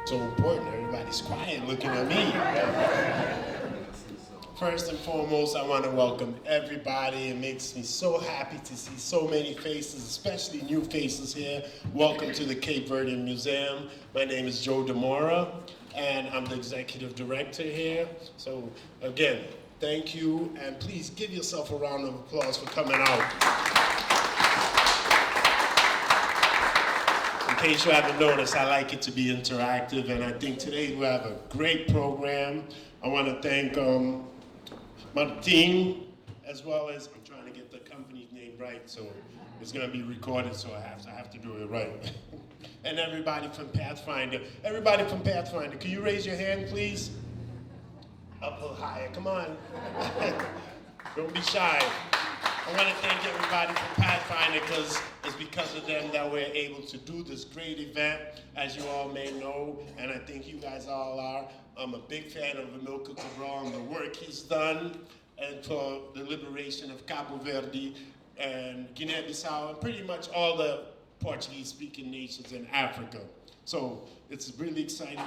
So important, everybody's quiet looking at me. First and foremost, I want to welcome everybody. It makes me so happy to see so many faces, especially new faces here. Welcome to the Cape Verdean Museum. My name is Joe Demora, and I'm the executive director here. So again, thank you, and please give yourself a round of applause for coming out. In case you haven't noticed, I like it to be interactive, and I think today we have a great program. I want to thank Martin, as well as, I'm trying to get the company's name right, so it's going to be recorded, so I have to do it right. And everybody from Pathfinder. Everybody from Pathfinder, can you raise your hand, please? Up a little higher, come on. Don't be shy. I want to thank everybody from Pathfinder it's because of them that we're able to do this great event, as you all may know, and I think you guys all are. I'm a big fan of Amilcar Cabral and the work he's done, and for the liberation of Cape Verde and Guinea-Bissau, and pretty much all the Portuguese-speaking nations in Africa. So it's really exciting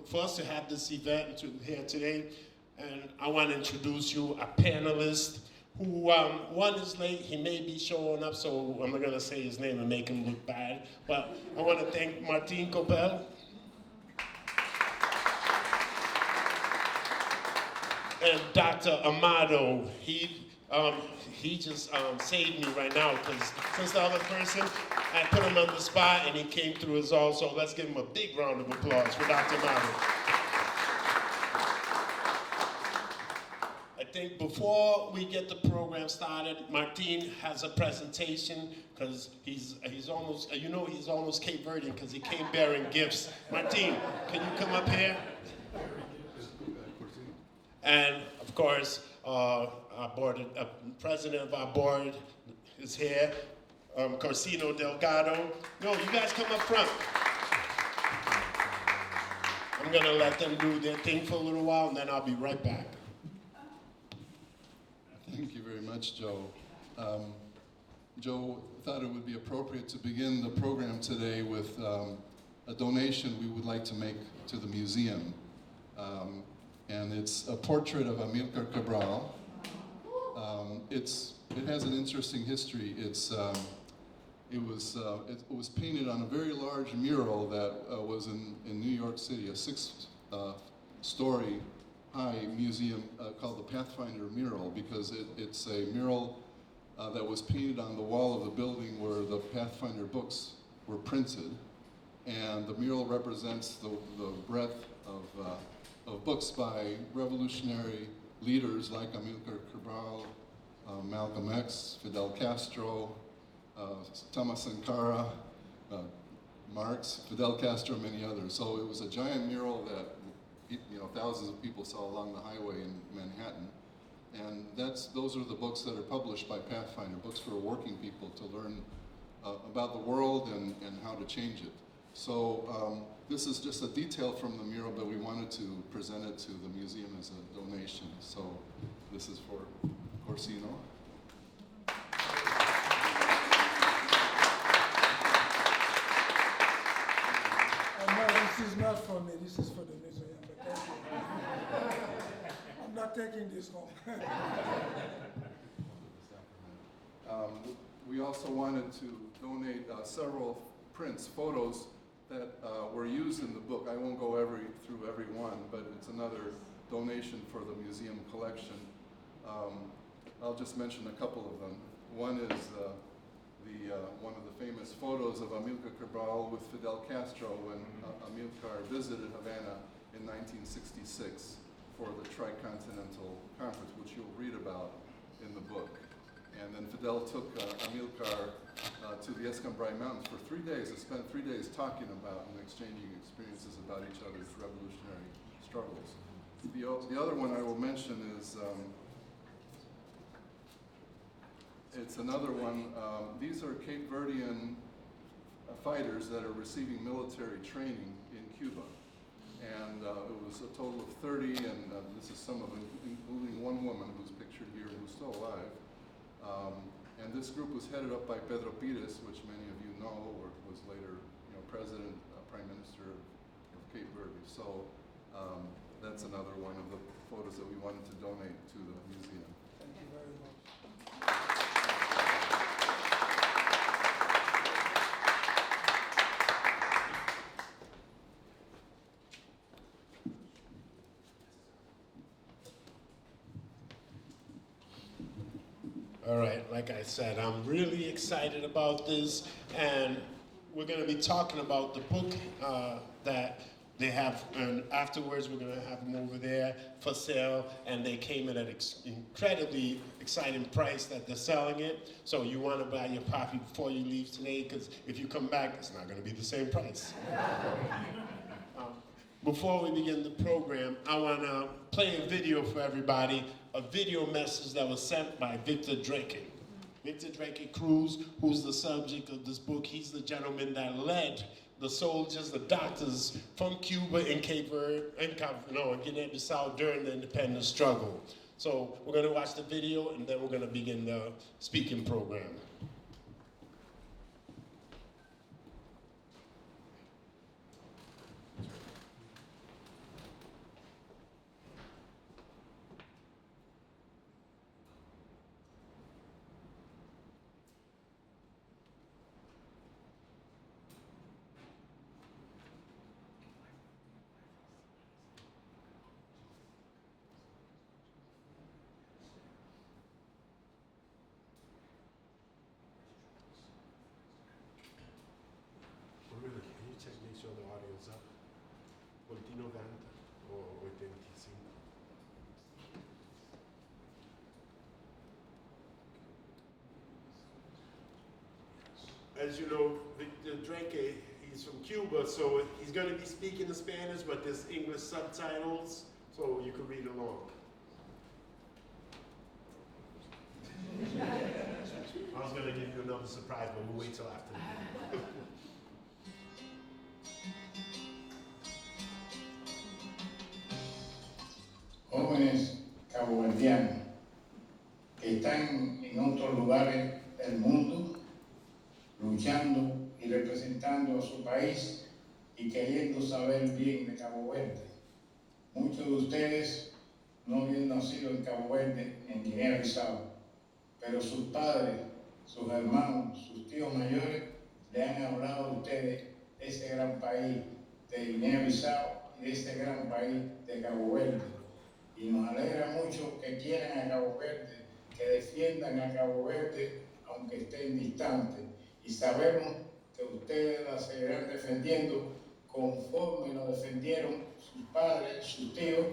for us to have this event here today, and I want to introduce you a panelist who, one is late, he may be showing up, so I'm not gonna say his name and make him look bad, but I wanna thank Martin Copel. And Dr. Amado, he just saved me right now, because since the other person, I put him on the spot and he came through as all, so let's give him a big round of applause for Dr. Amado. I think before we get the program started, Martin has a presentation because he's almost Cape Verdean because he came bearing gifts. Martin, can you come up here? And of course, our president of our board is here, Corsino Delgado. No, you guys come up front. I'm gonna let them do their thing for a little while and then I'll be right back. Thank you very much, Joe. Joe thought it would be appropriate to begin the program today with a donation we would like to make to the museum. And it's a portrait of Amilcar Cabral. It has an interesting history. It was painted on a very large mural that was in New York City, a 6-story high museum called the Pathfinder mural, because it's a mural that was painted on the wall of the building where the Pathfinder books were printed. And the mural represents the breadth of books by revolutionary leaders like Amilcar Cabral, Malcolm X, Fidel Castro, Thomas Sankara, Marx, Fidel Castro, many others. So it was a giant mural that thousands of people saw along the highway in Manhattan. And those are the books that are published by Pathfinder, books for working people to learn about the world and how to change it. So this is just a detail from the mural, but we wanted to present it to the museum as a donation. So this is for Corsino. No, this is not for me, this is for the museum. But thank you. I'm not taking this home. We also wanted to donate several prints, photos that were used in the book. I won't go through every one, but it's another donation for the museum collection. I'll just mention a couple of them. One is one of the famous photos of Amilcar Cabral with Fidel Castro when Amilcar visited Havana in 1966 for the Tricontinental Conference, which you'll read about in the book. And then Fidel took Amilcar to the Escambray Mountains for 3 days. They spent 3 days talking about and exchanging experiences about each other's revolutionary struggles. The other one I will mention is, it's another one. These are Cape Verdean fighters that are receiving military training in Cuba. And it was a total of 30, and this is some of them, including one woman who's pictured here who's still alive. And this group was headed up by Pedro Pires, which many of you know, or was later, president, prime minister of Cape Verde. So that's another one of the photos that we wanted to donate to the museum. Thank you very much. All right, like I said, I'm really excited about this, and we're going to be talking about the book that they have, and afterwards we're going to have them over there for sale, and they came at an incredibly exciting price that they're selling it. So you want to buy your copy before you leave today, because if you come back, it's not going to be the same price. Before we begin the program, I want to play a video for everybody, a video message that was sent by Víctor Dreke. Víctor Dreke Cruz, who's the subject of this book, he's the gentleman that led the soldiers, the doctors from Cuba and Cape Verde, and Guinea-Bissau during the independence struggle. So we're going to watch the video, and then we're going to begin the speaking program. Really, can you check, make sure the audio's up? Volti 90 o 85? As you know, Víctor Dreke, he's from Cuba, so he's going to be speaking in Spanish, but there's English subtitles, so you can read along. I was going to give you another surprise, but we'll wait till after the video. Jóvenes caboverdianos que están en otros lugares del mundo luchando y representando a su país y queriendo saber bien de Cabo Verde. Muchos de ustedes no habían nacido en Cabo Verde, en Guinea-Bissau, pero sus padres, sus hermanos, sus tíos mayores le han hablado a ustedes de ese gran país de Guinea-Bissau y de ese gran país de Cabo Verde. Y nos alegra mucho que quieran a Cabo Verde, que defiendan a Cabo Verde aunque estén distantes. Y sabemos que ustedes la seguirán defendiendo conforme lo defendieron sus padres, sus tíos,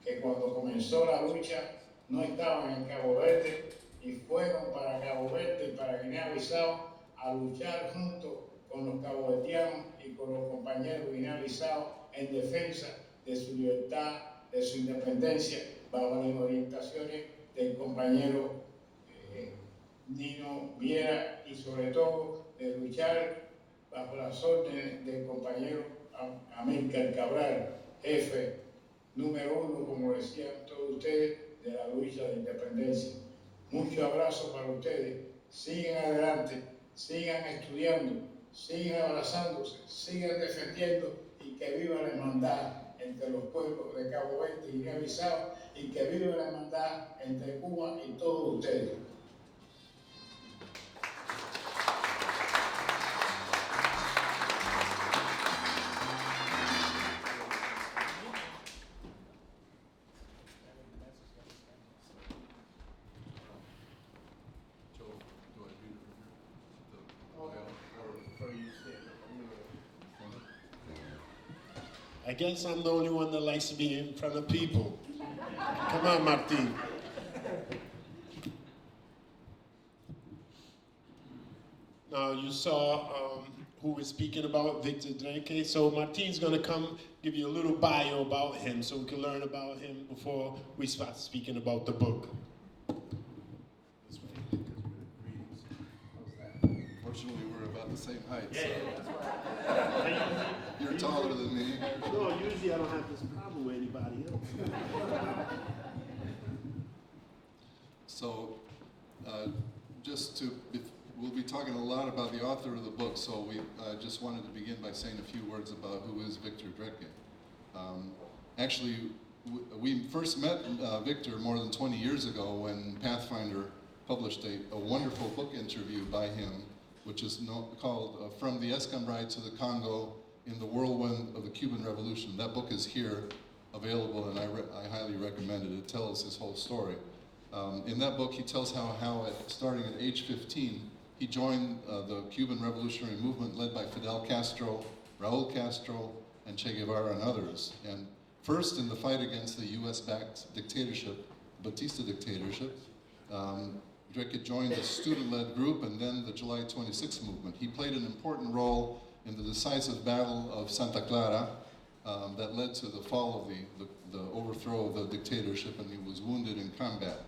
que cuando comenzó la lucha no estaban en Cabo Verde y fueron para Cabo Verde y para Guinea-Bissau a luchar junto con los caboverdianos y con los compañeros de Guinea-Bissau en defensa de su libertad, de su independencia, bajo las orientaciones del compañero Nino Viera y sobre todo de luchar bajo las órdenes del compañero Amílcar Cabral, jefe número 1, como decían todos ustedes, de la lucha de independencia. Muchos abrazos para ustedes, sigan adelante, sigan estudiando, sigan abrazándose, sigan defendiendo y que viva la hermandad entre los pueblos de Cabo Verde y Guinea-Bissau y que viva la hermandad entre Cuba y todos ustedes. I guess I'm the only one that likes to be in front of people. Come on, Martin. Now you saw who was speaking about Víctor Dreke. So Martin's going to come give you a little bio about him so we can learn about him before we start speaking about the book. This way, because we're greetings. How's that? Fortunately, we're about the same height, Yeah, so that's why. you're taller than me. No, usually I don't have this problem with anybody else. So, we'll be talking a lot about the author of the book, so we just wanted to begin by saying a few words about who is Víctor Dreke. Actually, we first met Victor more than 20 years ago when Pathfinder published a wonderful book interview by him, which is called From the Escambray to the Congo in the Whirlwind of the Cuban Revolution. That book is here, available, and I highly recommend it. It tells his whole story. In that book, he tells how starting at age 15, he joined the Cuban revolutionary movement led by Fidel Castro, Raul Castro, and Che Guevara and others. And first in the fight against the US-backed dictatorship, Batista dictatorship, Dreke joined a student-led group and then the July 26 movement. He played an important role in the decisive battle of Santa Clara that led to the fall of the overthrow of the dictatorship, and he was wounded in combat.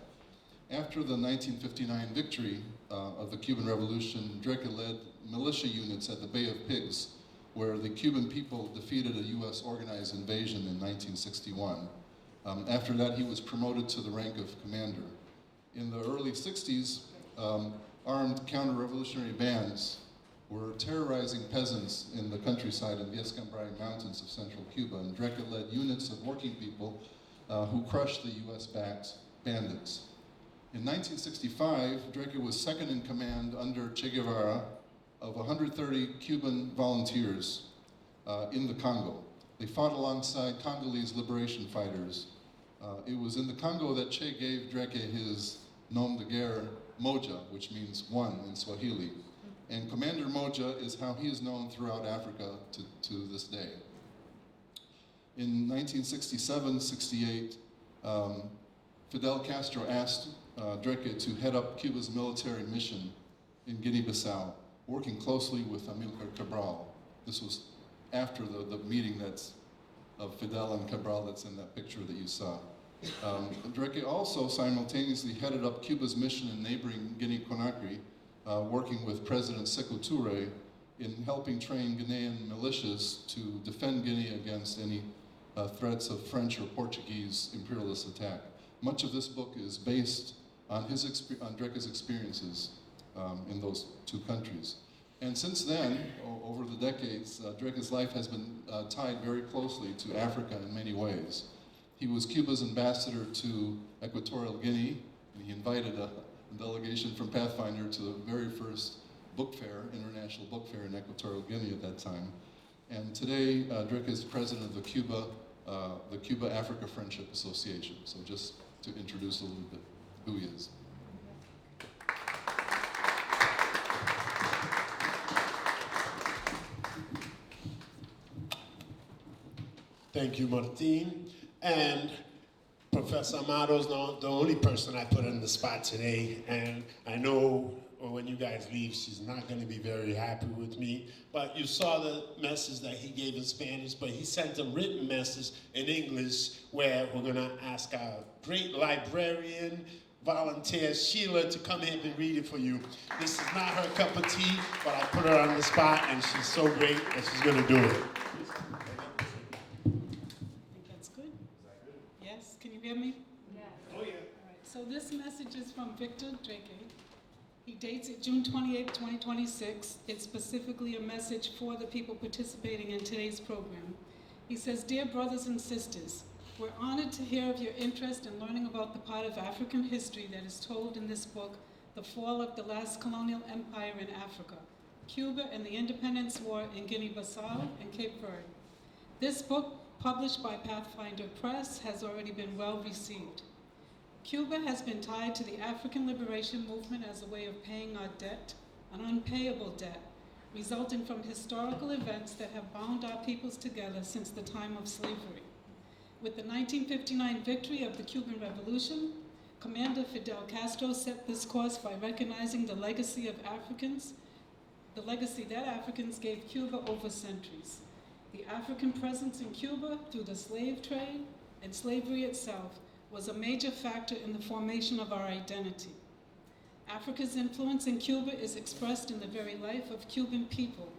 After the 1959 victory of the Cuban Revolution, Dreke led militia units at the Bay of Pigs, where the Cuban people defeated a US organized invasion in 1961. After that, he was promoted to the rank of commander. In the early 60s, armed counter-revolutionary bands were terrorizing peasants in the countryside in the Escambray Mountains of central Cuba, and Dreke led units of working people who crushed the US-backed bandits. In 1965, Dreke was second in command under Che Guevara of 130 Cuban volunteers in the Congo. They fought alongside Congolese liberation fighters. It was in the Congo that Che gave Dreke his nom de guerre, Moja, which means one in Swahili. And Commander Moja is how he is known throughout Africa to this day. In 1967-68, Fidel Castro asked Dreke to head up Cuba's military mission in Guinea-Bissau, working closely with Amilcar Cabral. This was after the meeting of Fidel and Cabral that's in that picture that you saw. Dreke also simultaneously headed up Cuba's mission in neighboring Guinea-Conakry, working with President Sékou Touré in helping train Guinean militias to defend Guinea against any threats of French or Portuguese imperialist attack. Much of this book is based on Dreke's experiences in those two countries. And since then, over the decades, Dreke's life has been tied very closely to Africa in many ways. He was Cuba's ambassador to Equatorial Guinea, and he invited a delegation from Pathfinder to the very first book fair, international book fair in Equatorial Guinea at that time. And today, Dreke is president of the Cuba-Africa Friendship Association. So just to introduce a little bit who he is. Thank you, Martin. And Professor Amado's not the only person I put on the spot today, and I know when you guys leave, she's not going to be very happy with me. But you saw the message that he gave in Spanish, but he sent a written message in English where we're going to ask our great librarian, volunteer, Sheila, to come in and read it for you. This is not her cup of tea, but I put her on the spot, and she's so great that she's going to do it. Hear me? Yes. Oh, yeah. All right. So this message is from Víctor Dreke. He dates it June 28, 2026. It's specifically a message for the people participating in today's program. He says, "Dear brothers and sisters, we're honored to hear of your interest in learning about the part of African history that is told in this book, The Fall of the Last Colonial Empire in Africa, Cuba and the Independence War in Guinea-Bissau and Cape Verde. This book, published by Pathfinder Press, has already been well received. Cuba has been tied to the African liberation movement as a way of paying our debt, an unpayable debt, resulting from historical events that have bound our peoples together since the time of slavery. With the 1959 victory of the Cuban Revolution, Commander Fidel Castro set this course by recognizing the legacy that Africans gave Cuba over centuries. The African presence in Cuba through the slave trade and slavery itself was a major factor in the formation of our identity. Africa's influence in Cuba is expressed in the very life of Cuban people.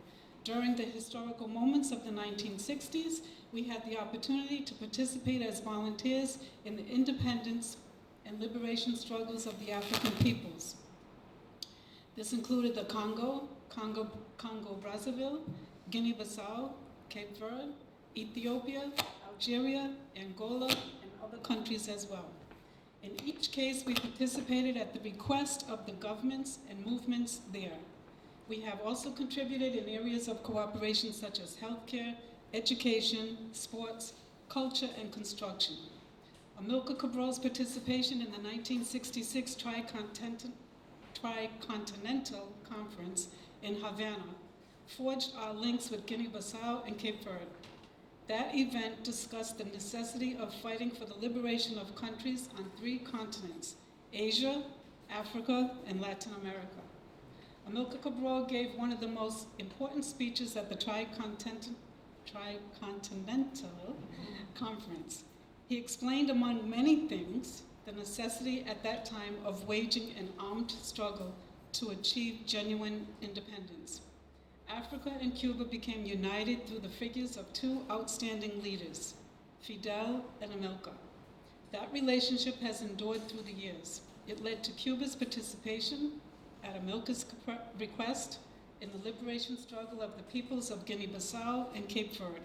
During the historical moments of the 1960s, we had the opportunity to participate as volunteers in the independence and liberation struggles of the African peoples. This included the Congo, Congo-Brazzaville, Guinea-Bissau, Cape Verde, Ethiopia, Algeria, Angola, and other countries as well. In each case, we participated at the request of the governments and movements there. We have also contributed in areas of cooperation such as healthcare, education, sports, culture, and construction. Amilcar Cabral's participation in the 1966 Tricontinental Conference in Havana forged our links with Guinea-Bissau and Cape Verde. That event discussed the necessity of fighting for the liberation of countries on 3 continents, Asia, Africa, and Latin America. Amilcar Cabral gave one of the most important speeches at the Tricontinental Conference. He explained, among many things, the necessity at that time of waging an armed struggle to achieve genuine independence. Africa and Cuba became united through the figures of 2 outstanding leaders, Fidel and Amilcar. That relationship has endured through the years. It led to Cuba's participation, at Amilcar's request, in the liberation struggle of the peoples of Guinea-Bissau and Cape Verde.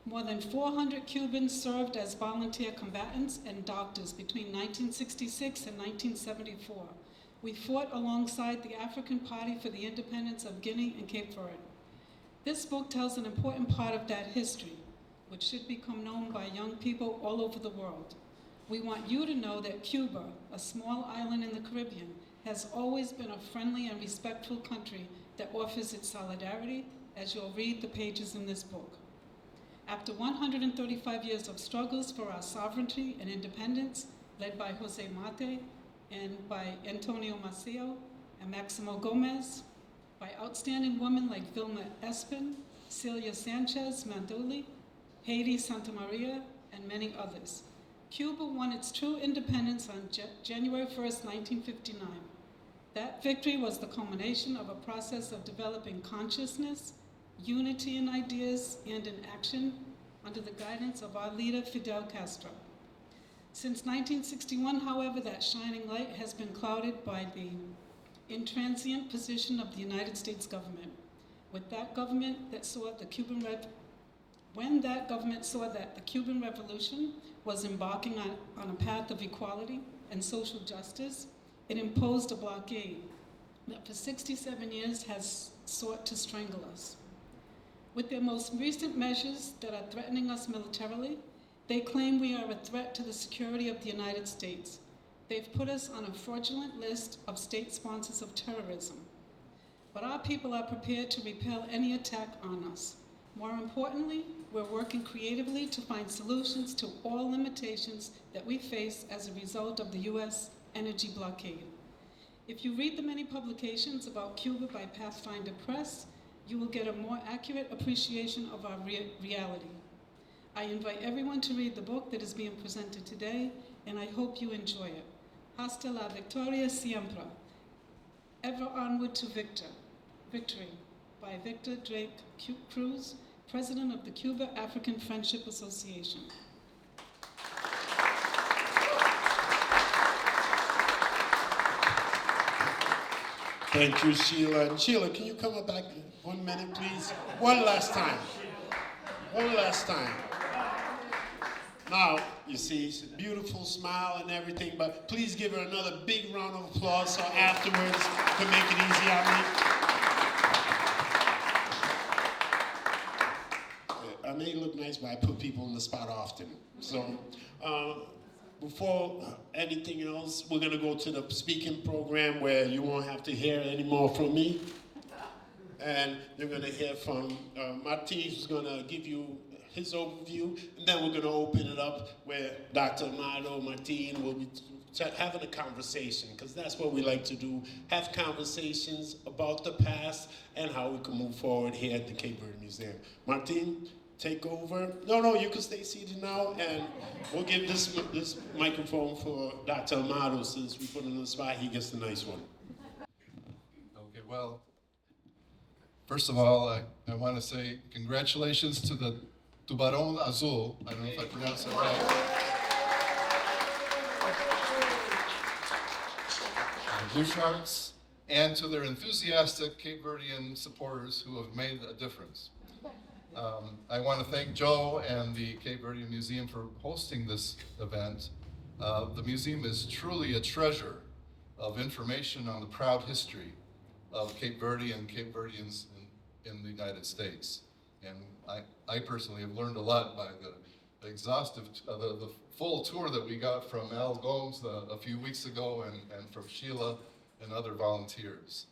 More than 400 Cubans served as volunteer combatants and doctors between 1966 and 1974. We fought alongside the African Party for the independence of Guinea and Cape Verde. This book tells an important part of that history, which should become known by young people all over the world. We want you to know that Cuba, a small island in the Caribbean, has always been a friendly and respectful country that offers its solidarity, as you'll read the pages in this book. After 135 years of struggles for our sovereignty and independence, led by Jose Mate and by Antonio Maceo and Maximo Gomez, by outstanding women like Vilma Espin, Celia Sanchez Manduli, Haiti Santamaria, and many others. Cuba won its true independence on January 1st, 1959. That victory was the culmination of a process of developing consciousness, unity in ideas and in action under the guidance of our leader, Fidel Castro. Since 1961, however, that shining light has been clouded by the intransient position of the United States government. With that government that saw the when that government saw that the Cuban Revolution was embarking on a path of equality and social justice, it imposed a blockade that for 67 years has sought to strangle us. With their most recent measures that are threatening us militarily, they claim we are a threat to the security of the United States. They've put us on a fraudulent list of state sponsors of terrorism. But our people are prepared to repel any attack on us. More importantly, we're working creatively to find solutions to all limitations that we face as a result of the U.S. energy blockade. If you read the many publications about Cuba by Pathfinder Press, you will get a more accurate appreciation of our reality. I invite everyone to read the book that is being presented today, and I hope you enjoy it. Hasta la victoria siempre. Ever onward to victory, by Víctor Dreke Cruz, President of the Cuba African Friendship Association. Thank you, Sheila. And Sheila, can you come up back 1 minute, please? One last time. One last time. Now, you see, it's a beautiful smile and everything, but please give her another big round of applause so afterwards to make it easy on me. I may look nice, but I put people on the spot often. So, before anything else, we're gonna go to the speaking program where you won't have to hear any more from me. And you're gonna hear from Martin, who's gonna give you his overview, and then we're gonna open it up where Dr. Amado Martin will be having a conversation, because that's what we like to do, have conversations about the past and how we can move forward here at the Cape Verdean Museum. Martin, take over. No, you can stay seated now, and we'll give this microphone for Dr. Amado, since we put him on the spot, he gets the nice one. Okay, well, first of all, I want to say congratulations to the Tubarão Azul. I don't know if I pronounced that right. Blue Sharks, and to their enthusiastic Cape Verdean supporters who have made a difference. I want to thank Joe and the Cape Verdean Museum for hosting this event. The museum is truly a treasure of information on the proud history of Cape Verde and Cape Verdeans in the United States. And I personally have learned a lot by the exhaustive, the full tour that we got from Al Gomes a few weeks ago and from Sheila and other volunteers.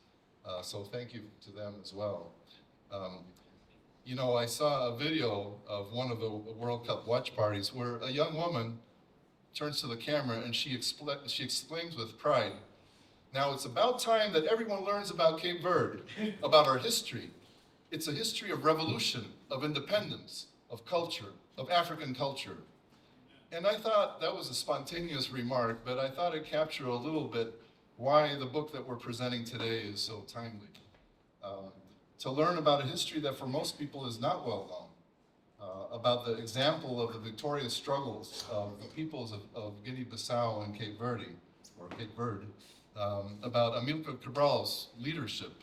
So thank you to them as well. You know, I saw a video of one of the World Cup watch parties where a young woman turns to the camera and she exclaims with pride, "Now it's about time that everyone learns about Cape Verde, about our history. It's a history of revolution, of independence, of culture, of African culture." And I thought that was a spontaneous remark, but I thought it captured a little bit why the book that we're presenting today is so timely. To learn about a history that for most people is not well known, about the example of the victorious struggles of the peoples of Guinea-Bissau and Cape Verde, or Cape Verde, about Amilcar Cabral's leadership,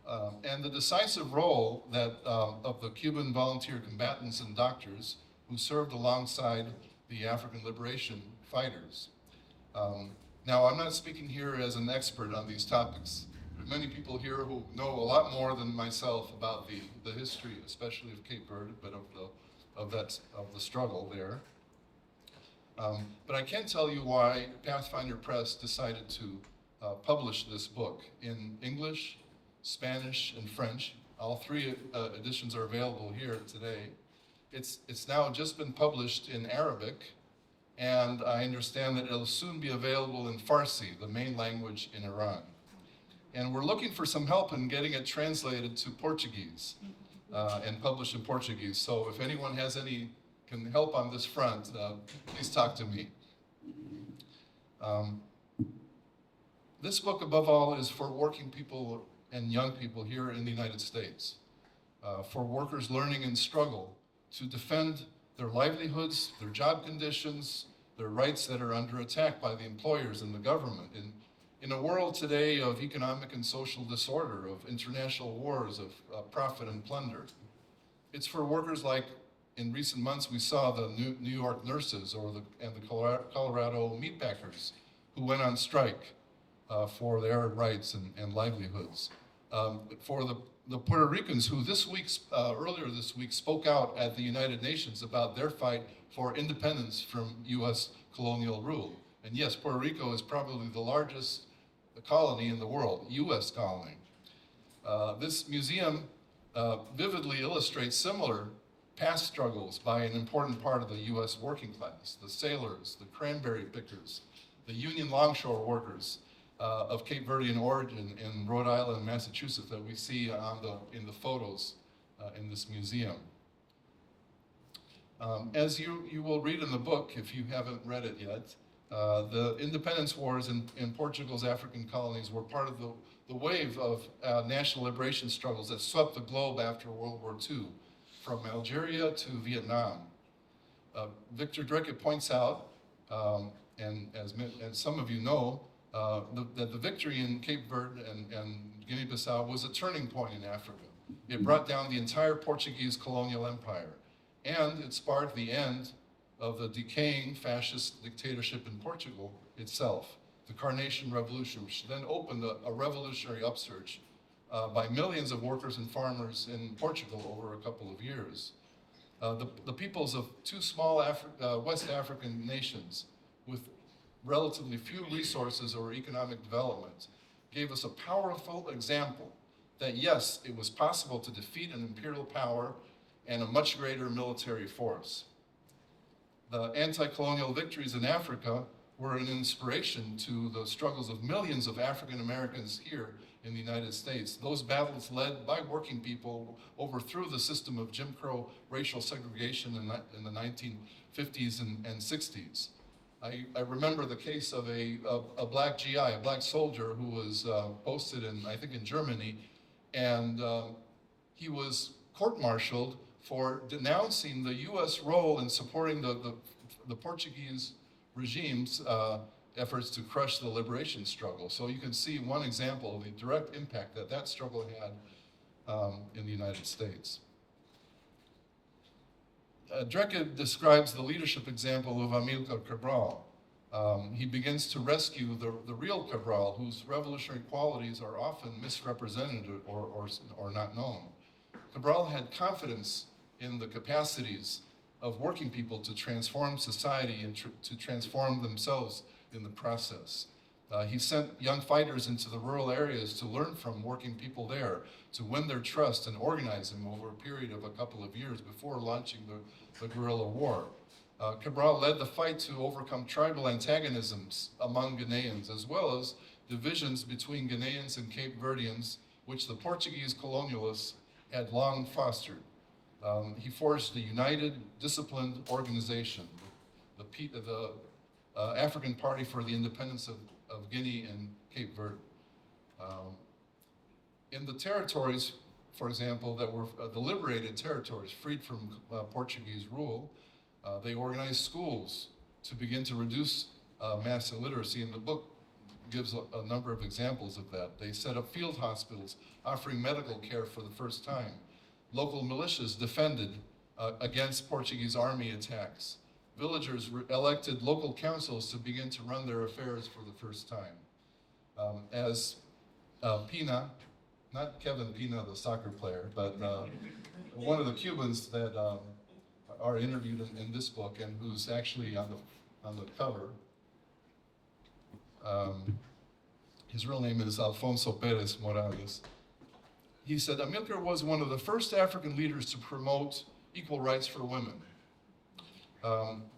and the decisive role that of the Cuban volunteer combatants and doctors who served alongside the African liberation fighters. Now, I'm not speaking here as an expert on these topics. There are many people here who know a lot more than myself about the history, especially of Cape Verde, but of the struggle there. But I can tell you why Pathfinder Press decided to publish this book in English, Spanish, and French. All three editions are available here today. It's now just been published in Arabic, and I understand that it'll soon be available in Farsi, the main language in Iran. And we're looking for some help in getting it translated to Portuguese and published in Portuguese. So if anyone can help on this front, please talk to me. This book, above all, is for working people and young people here in the United States, for workers learning and struggle to defend their livelihoods, their job conditions, their rights that are under attack by the employers and the government. In a world today of economic and social disorder, of international wars, of profit and plunder. It's for workers like, in recent months, we saw the New York nurses and the Colorado meatpackers who went on strike for their rights and livelihoods. For the Puerto Ricans who earlier this week spoke out at the United Nations about their fight for independence from U.S. colonial rule. And yes, Puerto Rico is probably the largest colony in the world, U.S. colony. This museum vividly illustrates similar past struggles by an important part of the U.S. working class, the sailors, the cranberry pickers, the union longshore workers of Cape Verdean origin in Rhode Island and Massachusetts that we see in the photos in this museum. As you will read in the book, if you haven't read it yet, the independence wars in Portugal's African colonies were part of the wave of national liberation struggles that swept the globe after World War II, from Algeria to Vietnam. Víctor Dreke points out, and as some of you know, that the victory in Cape Verde and Guinea-Bissau was a turning point in Africa. It brought down the entire Portuguese colonial empire, and it sparked the end of the decaying fascist dictatorship in Portugal itself, the Carnation Revolution, which then opened a revolutionary upsurge by millions of workers and farmers in Portugal over a couple of years. The peoples of two small West African nations with relatively few resources or economic development gave us a powerful example that yes, it was possible to defeat an imperial power and a much greater military force. The anti-colonial victories in Africa were an inspiration to the struggles of millions of African Americans here in the United States. Those battles led by working people overthrew the system of Jim Crow racial segregation in the 1950s and 60s. I remember the case of a black GI, a black soldier who was posted in, I think in Germany, and he was court-martialed for denouncing the U.S. role in supporting the Portuguese regime's efforts to crush the liberation struggle. So you can see one example of the direct impact that struggle had in the United States. Dreke describes the leadership example of Amílcar Cabral. He begins to rescue the real Cabral, whose revolutionary qualities are often misrepresented or not known. Cabral had confidence in the capacities of working people to transform society and to transform themselves in the process. He sent young fighters into the rural areas to learn from working people there, to win their trust and organize them over a period of a couple of years before launching the guerrilla war. Cabral led the fight to overcome tribal antagonisms among Guineans, as well as divisions between Guineans and Cape Verdeans, which the Portuguese colonialists had long fostered. He forged a united, disciplined organization, the African Party for the Independence of Guinea and Cape Verde. In the territories, for example, that were the liberated territories freed from Portuguese rule, they organized schools to begin to reduce mass illiteracy, and the book gives a number of examples of that. They set up field hospitals offering medical care for the first time. Local militias defended against Portuguese army attacks. Villagers elected local councils to begin to run their affairs for the first time. As Pina, not Kevin Pina, the soccer player, but one of the Cubans that are interviewed in this book and who's actually on the cover. His real name is Alfonso Pérez Morales. He said, Amílcar was one of the first African leaders to promote equal rights for women.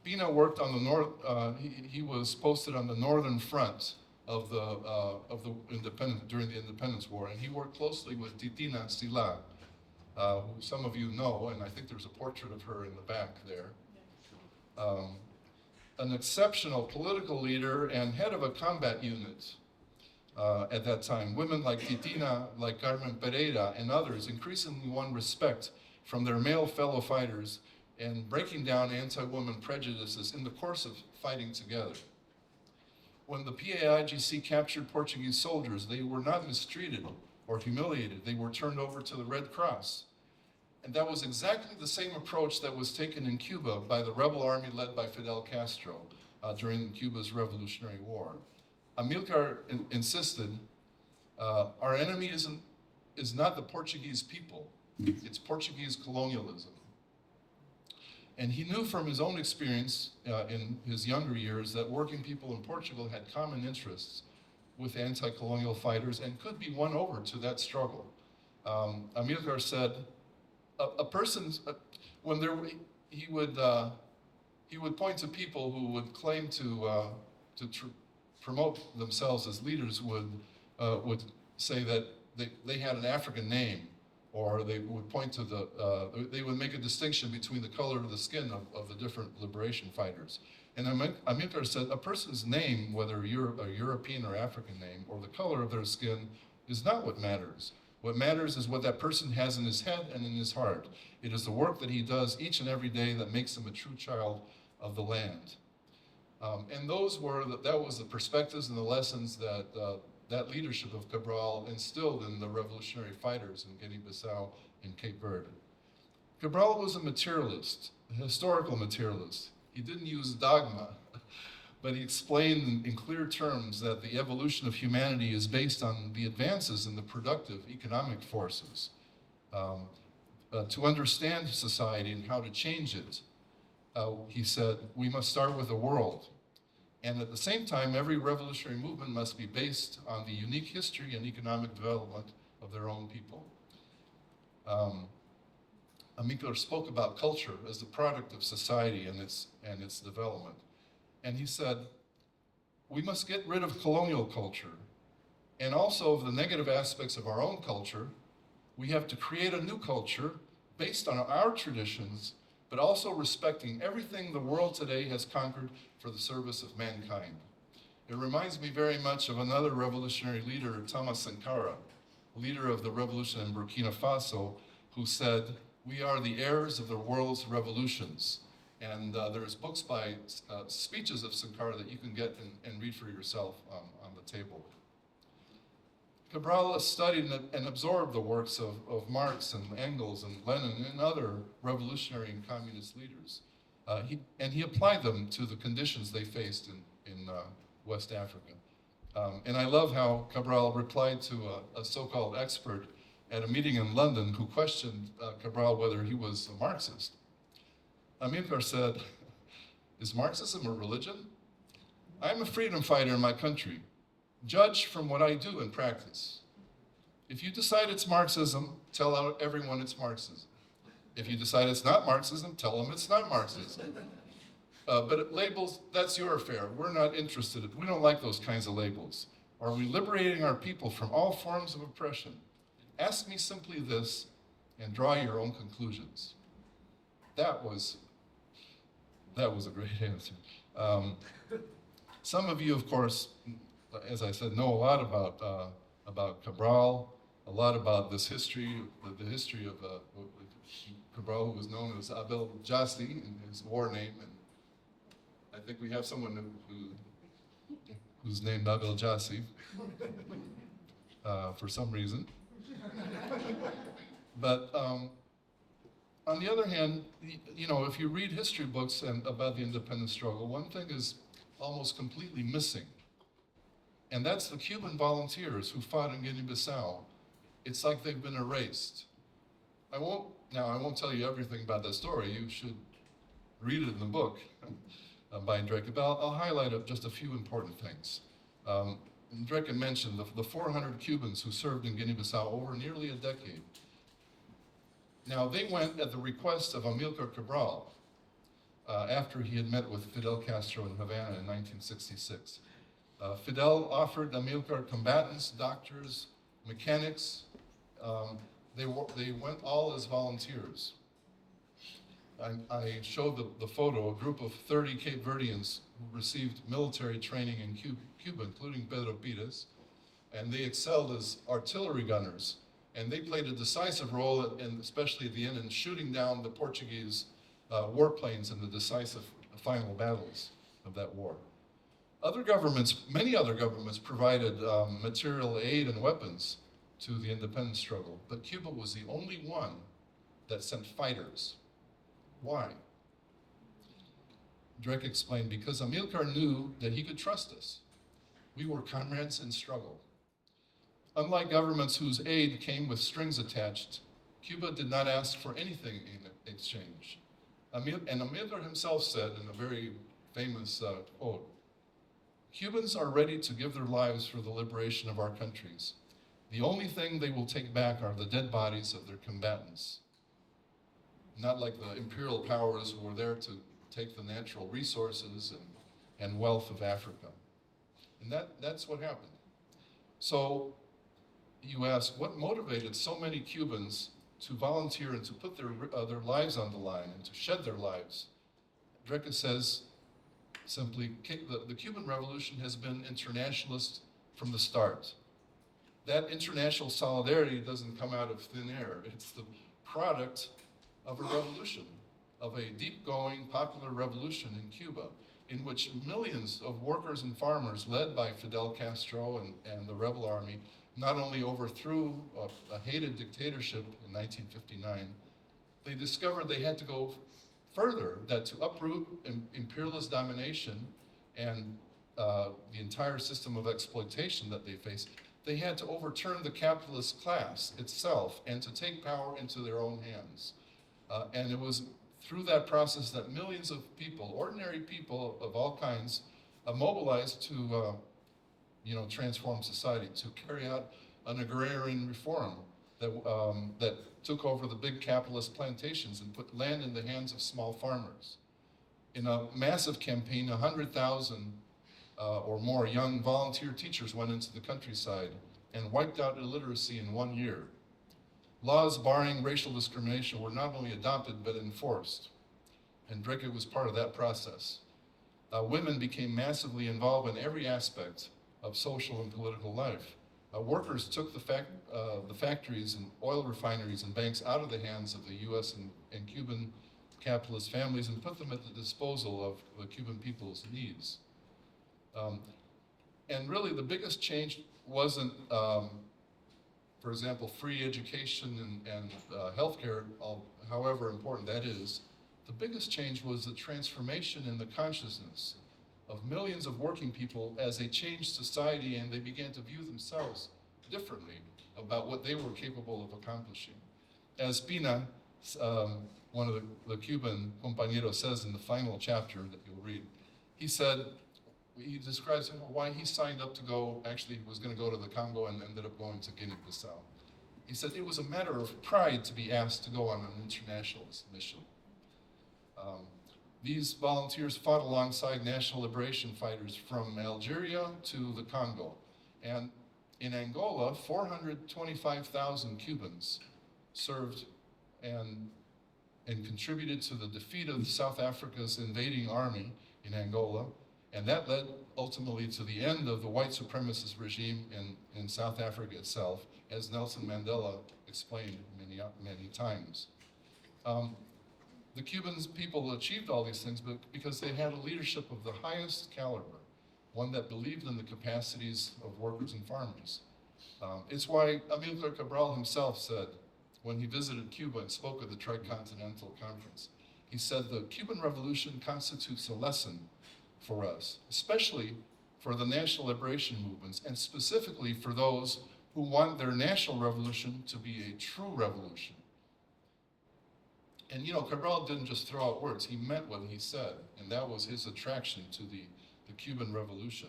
Pina worked on the north, he was posted on the northern front of the independence, during the Independence War, and he worked closely with Titina Sila, who some of you know, and I think there's a portrait of her in the back there. An exceptional political leader and head of a combat unit at that time. Women like Titina, like Carmen Pereira, and others increasingly won respect from their male fellow fighters and breaking down anti-woman prejudices in the course of fighting together. When the PAIGC captured Portuguese soldiers, they were not mistreated or humiliated. They were turned over to the Red Cross. And that was exactly the same approach that was taken in Cuba by the rebel army led by Fidel Castro during Cuba's Revolutionary War. Amílcar insisted, our enemy is not the Portuguese people, it's Portuguese colonialism. And he knew from his own experience in his younger years that working people in Portugal had common interests with anti-colonial fighters and could be won over to that struggle. Amílcar said, he would point to people who would claim to promote themselves as leaders would say that they had an African name, or they would point to they would make a distinction between the color of the skin of the different liberation fighters. And Amílcar said, a person's name, whether a European or African name, or the color of their skin, is not what matters. What matters is what that person has in his head and in his heart. It is the work that he does each and every day that makes him a true child of the land. And that was the perspectives and the lessons that that leadership of Cabral instilled in the revolutionary fighters in Guinea-Bissau and Cape Verde. Cabral was a materialist, a historical materialist. He didn't use dogma, but he explained in clear terms that the evolution of humanity is based on the advances in the productive economic forces. To understand society and how to change it, he said, we must start with the world. And at the same time, every revolutionary movement must be based on the unique history and economic development of their own people. Amílcar spoke about culture as the product of society and its development. And he said, we must get rid of colonial culture and also of the negative aspects of our own culture. We have to create a new culture based on our traditions, but also respecting everything the world today has conquered for the service of mankind. It reminds me very much of another revolutionary leader, Thomas Sankara, leader of the revolution in Burkina Faso, who said, we are the heirs of the world's revolutions. And there's books by speeches of Sankara that you can get and read for yourself on the table. Cabral studied and absorbed the works of Marx and Engels and Lenin and other revolutionary and communist leaders. He applied them to the conditions they faced in West Africa. And I love how Cabral replied to a so-called expert at a meeting in London who questioned Cabral whether he was a Marxist. Amilcar said, "Is Marxism a religion? I'm a freedom fighter in my country. Judge from what I do in practice. If you decide it's Marxism, tell everyone it's Marxism. If you decide it's not Marxism, tell them it's not Marxism. But labels, that's your affair. We're not interested. We don't like those kinds of labels. Are we liberating our people from all forms of oppression? Ask me simply this and draw your own conclusions." That was a great answer. Some of you, of course, as I said, know a lot about Cabral, a lot about this history, the history of Cabral, who was known as Abel Jassi in his war name, and I think we have someone who's named Abel Jassi for some reason. But on the other hand, you know, if you read history books about the independence struggle, one thing is almost completely missing. And that's the Cuban volunteers who fought in Guinea-Bissau. It's like they've been erased. I won't tell you everything about that story. You should read it in the book by Dreke, but I'll highlight just a few important things. Dreke mentioned the 400 Cubans who served in Guinea-Bissau over nearly a decade. Now, they went at the request of Amilcar Cabral after he had met with Fidel Castro in Havana in 1966. Fidel offered Amilcar combatants, doctors, mechanics. They went all as volunteers. I showed the photo, a group of 30 Cape Verdeans who received military training in Cuba, including Pedro Pires, and they excelled as artillery gunners. And they played a decisive role, and especially at the end, in shooting down the Portuguese warplanes in the decisive final battles of that war. Many other governments provided material aid and weapons to the independence struggle, but Cuba was the only one that sent fighters. Why? Dreke explained, because Amilcar knew that he could trust us. We were comrades in struggle. Unlike governments whose aid came with strings attached, Cuba did not ask for anything in exchange. And Amilcar himself said in a very famous quote, "Cubans are ready to give their lives for the liberation of our countries. The only thing they will take back are the dead bodies of their combatants." Not like the imperial powers who were there to take the natural resources and wealth of Africa. And that's what happened. So you ask, what motivated so many Cubans to volunteer and to put their lives on the line and to shed their lives? Dreke says simply, the Cuban Revolution has been internationalist from the start. That international solidarity doesn't come out of thin air. It's the product of a revolution, of a deep-going popular revolution in Cuba, in which millions of workers and farmers, led by Fidel Castro and the rebel army, not only overthrew a hated dictatorship in 1959, they discovered they had to go further, that to uproot imperialist domination and the entire system of exploitation that they faced, they had to overturn the capitalist class itself and to take power into their own hands. And it was through that process that millions of people, ordinary people of all kinds, mobilized to transform society, to carry out an agrarian reform that took over the big capitalist plantations and put land in the hands of small farmers. In a massive campaign, 100,000 or more young volunteer teachers went into the countryside and wiped out illiteracy in 1 year. Laws barring racial discrimination were not only adopted but enforced, and Dreke was part of that process. Women became massively involved in every aspect of social and political life. Workers took the factories and oil refineries and banks out of the hands of the US and Cuban capitalist families and put them at the disposal of the Cuban people's needs. And really the biggest change wasn't for example, free education and healthcare, however important that is, the biggest change was the transformation in the consciousness of millions of working people as they changed society and they began to view themselves differently about what they were capable of accomplishing. As Pina, one of the Cuban compañeros, says in the final chapter that you'll read, he describes why he signed up to go, actually was going to go to the Congo and ended up going to Guinea-Bissau. He said it was a matter of pride to be asked to go on an internationalist mission. These volunteers fought alongside national liberation fighters from Algeria to the Congo. And in Angola, 425,000 Cubans served and contributed to the defeat of South Africa's invading army in Angola. And that led ultimately to the end of the white supremacist regime in South Africa itself, as Nelson Mandela explained many times. The Cuban people achieved all these things because they had a leadership of the highest caliber, one that believed in the capacities of workers and farmers. It's why Amílcar Cabral himself said, when he visited Cuba and spoke at the Tricontinental Conference, he said, the Cuban Revolution constitutes a lesson for us, especially for the national liberation movements, and specifically for those who want their national revolution to be a true revolution. And Cabral didn't just throw out words, he meant what he said, and that was his attraction to the Cuban Revolution.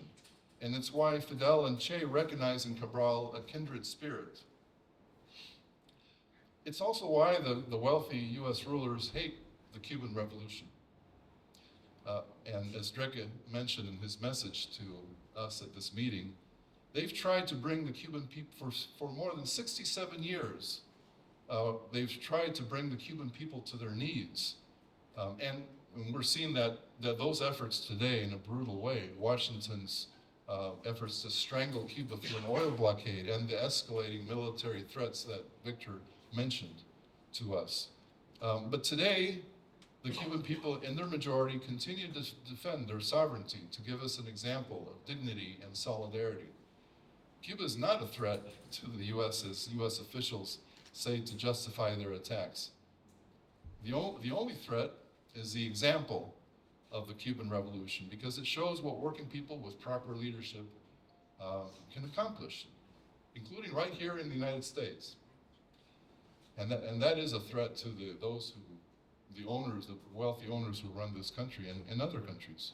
And it's why Fidel and Che recognize in Cabral a kindred spirit. It's also why the wealthy US rulers hate the Cuban Revolution. And as Dreke mentioned in his message to us at this meeting, they've tried to bring the Cuban people for more than 67 years. They've tried to bring the Cuban people to their knees. And we're seeing that those efforts today in a brutal way. Washington's efforts to strangle Cuba through an oil blockade and the escalating military threats that Victor mentioned to us. But today, the Cuban people in their majority continue to defend their sovereignty, to give us an example of dignity and solidarity. Cuba is not a threat to the US, as US officials say to justify their attacks. The only threat is the example of the Cuban Revolution, because it shows what working people with proper leadership can accomplish, including right here in the United States. And that is a threat to the wealthy owners who run this country and other countries.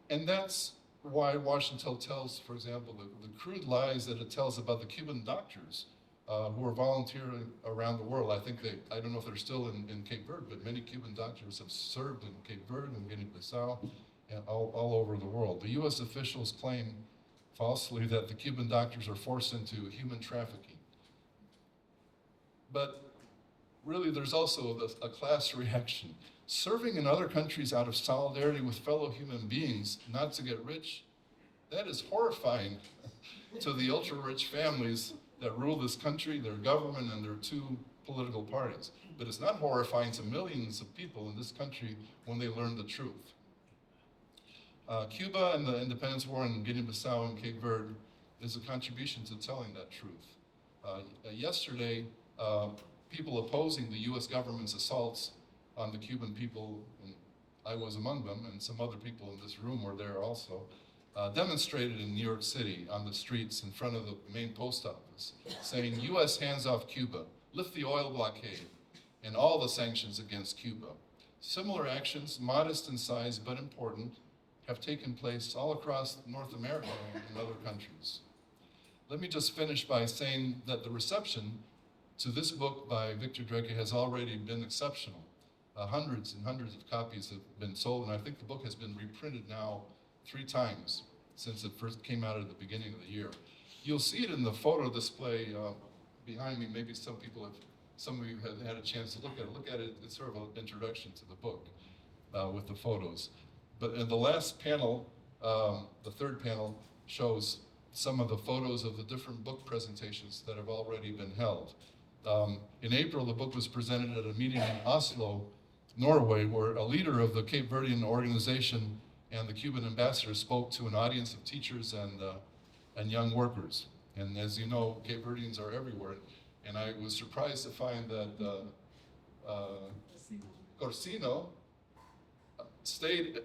And that's why Washington tells, for example, the crude lies that it tells about the Cuban doctors who are volunteering around the world. I don't know if they're still in Cape Verde, but many Cuban doctors have served in Cape Verde and Guinea-Bissau and all over the world. The US officials claim falsely that the Cuban doctors are forced into human trafficking. But really, there's also a class reaction. Serving in other countries out of solidarity with fellow human beings, not to get rich, that is horrifying to the ultra-rich families that rule this country, their government, and their two political parties. But it's not horrifying to millions of people in this country when they learn the truth. Cuba and the independence war in Guinea-Bissau and Cape Verde is a contribution to telling that truth. Yesterday, people opposing the US government's assaults on the Cuban people, and I was among them, and some other people in this room were there also, demonstrated in New York City on the streets in front of the main post office, saying, US hands off Cuba, lift the oil blockade, and all the sanctions against Cuba. Similar actions, modest in size but important, have taken place all across North America and other countries. Let me just finish by saying that the reception to this book by Víctor Dreke has already been exceptional. Hundreds and hundreds of copies have been sold, and I think the book has been reprinted now 3 times since it first came out at the beginning of the year. You'll see it in the photo display behind me. Maybe some of you have had a chance to look at it. Look at it, it's sort of an introduction to the book with the photos. But in the last panel, the third panel, shows some of the photos of the different book presentations that have already been held. In April, the book was presented at a meeting in Oslo, Norway, where a leader of the Cape Verdean organization and the Cuban ambassador spoke to an audience of teachers and young workers. And as you know, Cape Verdeans are everywhere. And I was surprised to find that Corsino stayed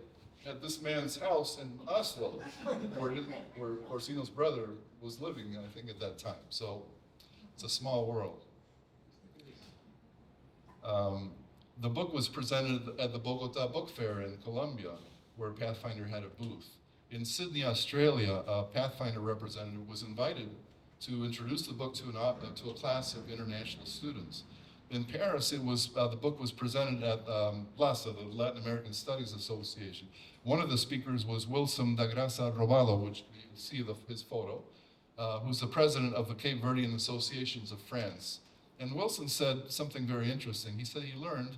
at this man's house in Oslo, where Corsino's brother was living, I think, at that time. So it's a small world. The book was presented at the Bogota Book Fair in Colombia, where Pathfinder had a booth. In Sydney, Australia, a Pathfinder representative was invited to introduce the book to a class of international students. In Paris, the book was presented at LASA, the Latin American Studies Association. One of the speakers was Wilson da Graça Robalo, which you can see his photo, who's the president of the Cape Verdean Associations of France. And Wilson said something very interesting. He said he learned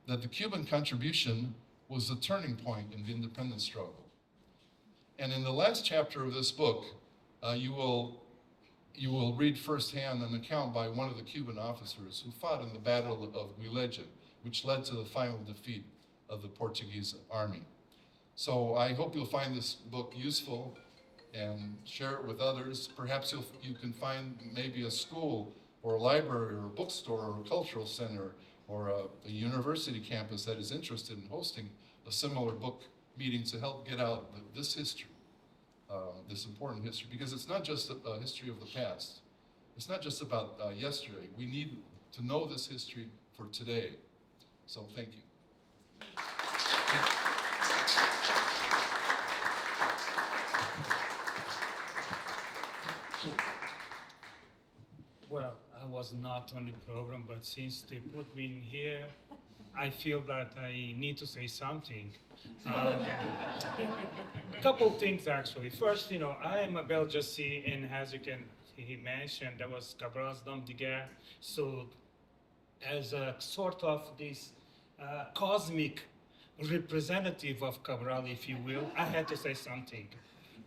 that the Cuban contribution was the turning point in the independence struggle. And in the last chapter of this book, you will read firsthand an account by one of the Cuban officers who fought in the Battle of Guileje, which led to the final defeat of the Portuguese army. So I hope you'll find this book useful and share it with others. Perhaps you can find maybe a school or a library or a bookstore or a cultural center or a university campus that is interested in hosting a similar book meeting to help get out this history, this important history, because it's not just a history of the past. It's not just about yesterday. We need to know this history for today. So thank you. Well, I was not on the program, but since they put me in here, I feel that I need to say something. A couple things, actually. First, I am a Belgian, and as he mentioned, that was Cabral's Dame de Guerre. So, as a sort of this cosmic representative of Cabral, if you will, I had to say something.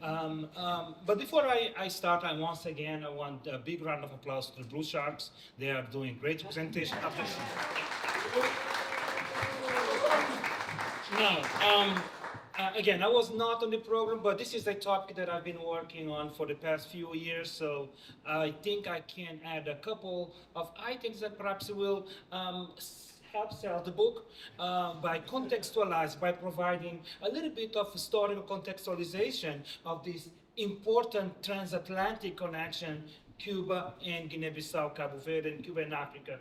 But before I start, I want a big round of applause to the Blue Sharks. They are doing great presentation. Now, again, I was not on the program, but this is a topic that I've been working on for the past few years, so I think I can add a couple of items that perhaps will help sell the book by providing a little bit of historical contextualization of this important transatlantic connection, Cuba and Guinea-Bissau, Cape Verde, and Cuba and Africa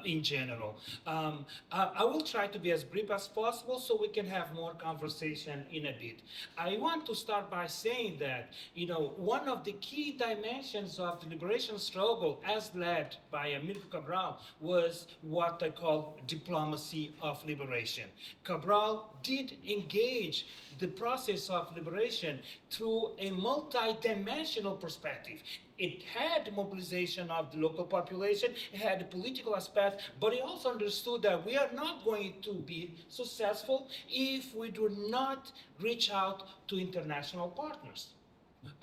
in general. I will try to be as brief as possible so we can have more conversation in a bit. I want to start by saying that, one of the key dimensions of the liberation struggle as led by Amílcar Cabral was what I call diplomacy of liberation. Cabral did engage the process of liberation through a multi-dimensional perspective. It had mobilization of the local population, it had a political aspect, but he also understood that we are not going to be successful if we do not reach out to international partners.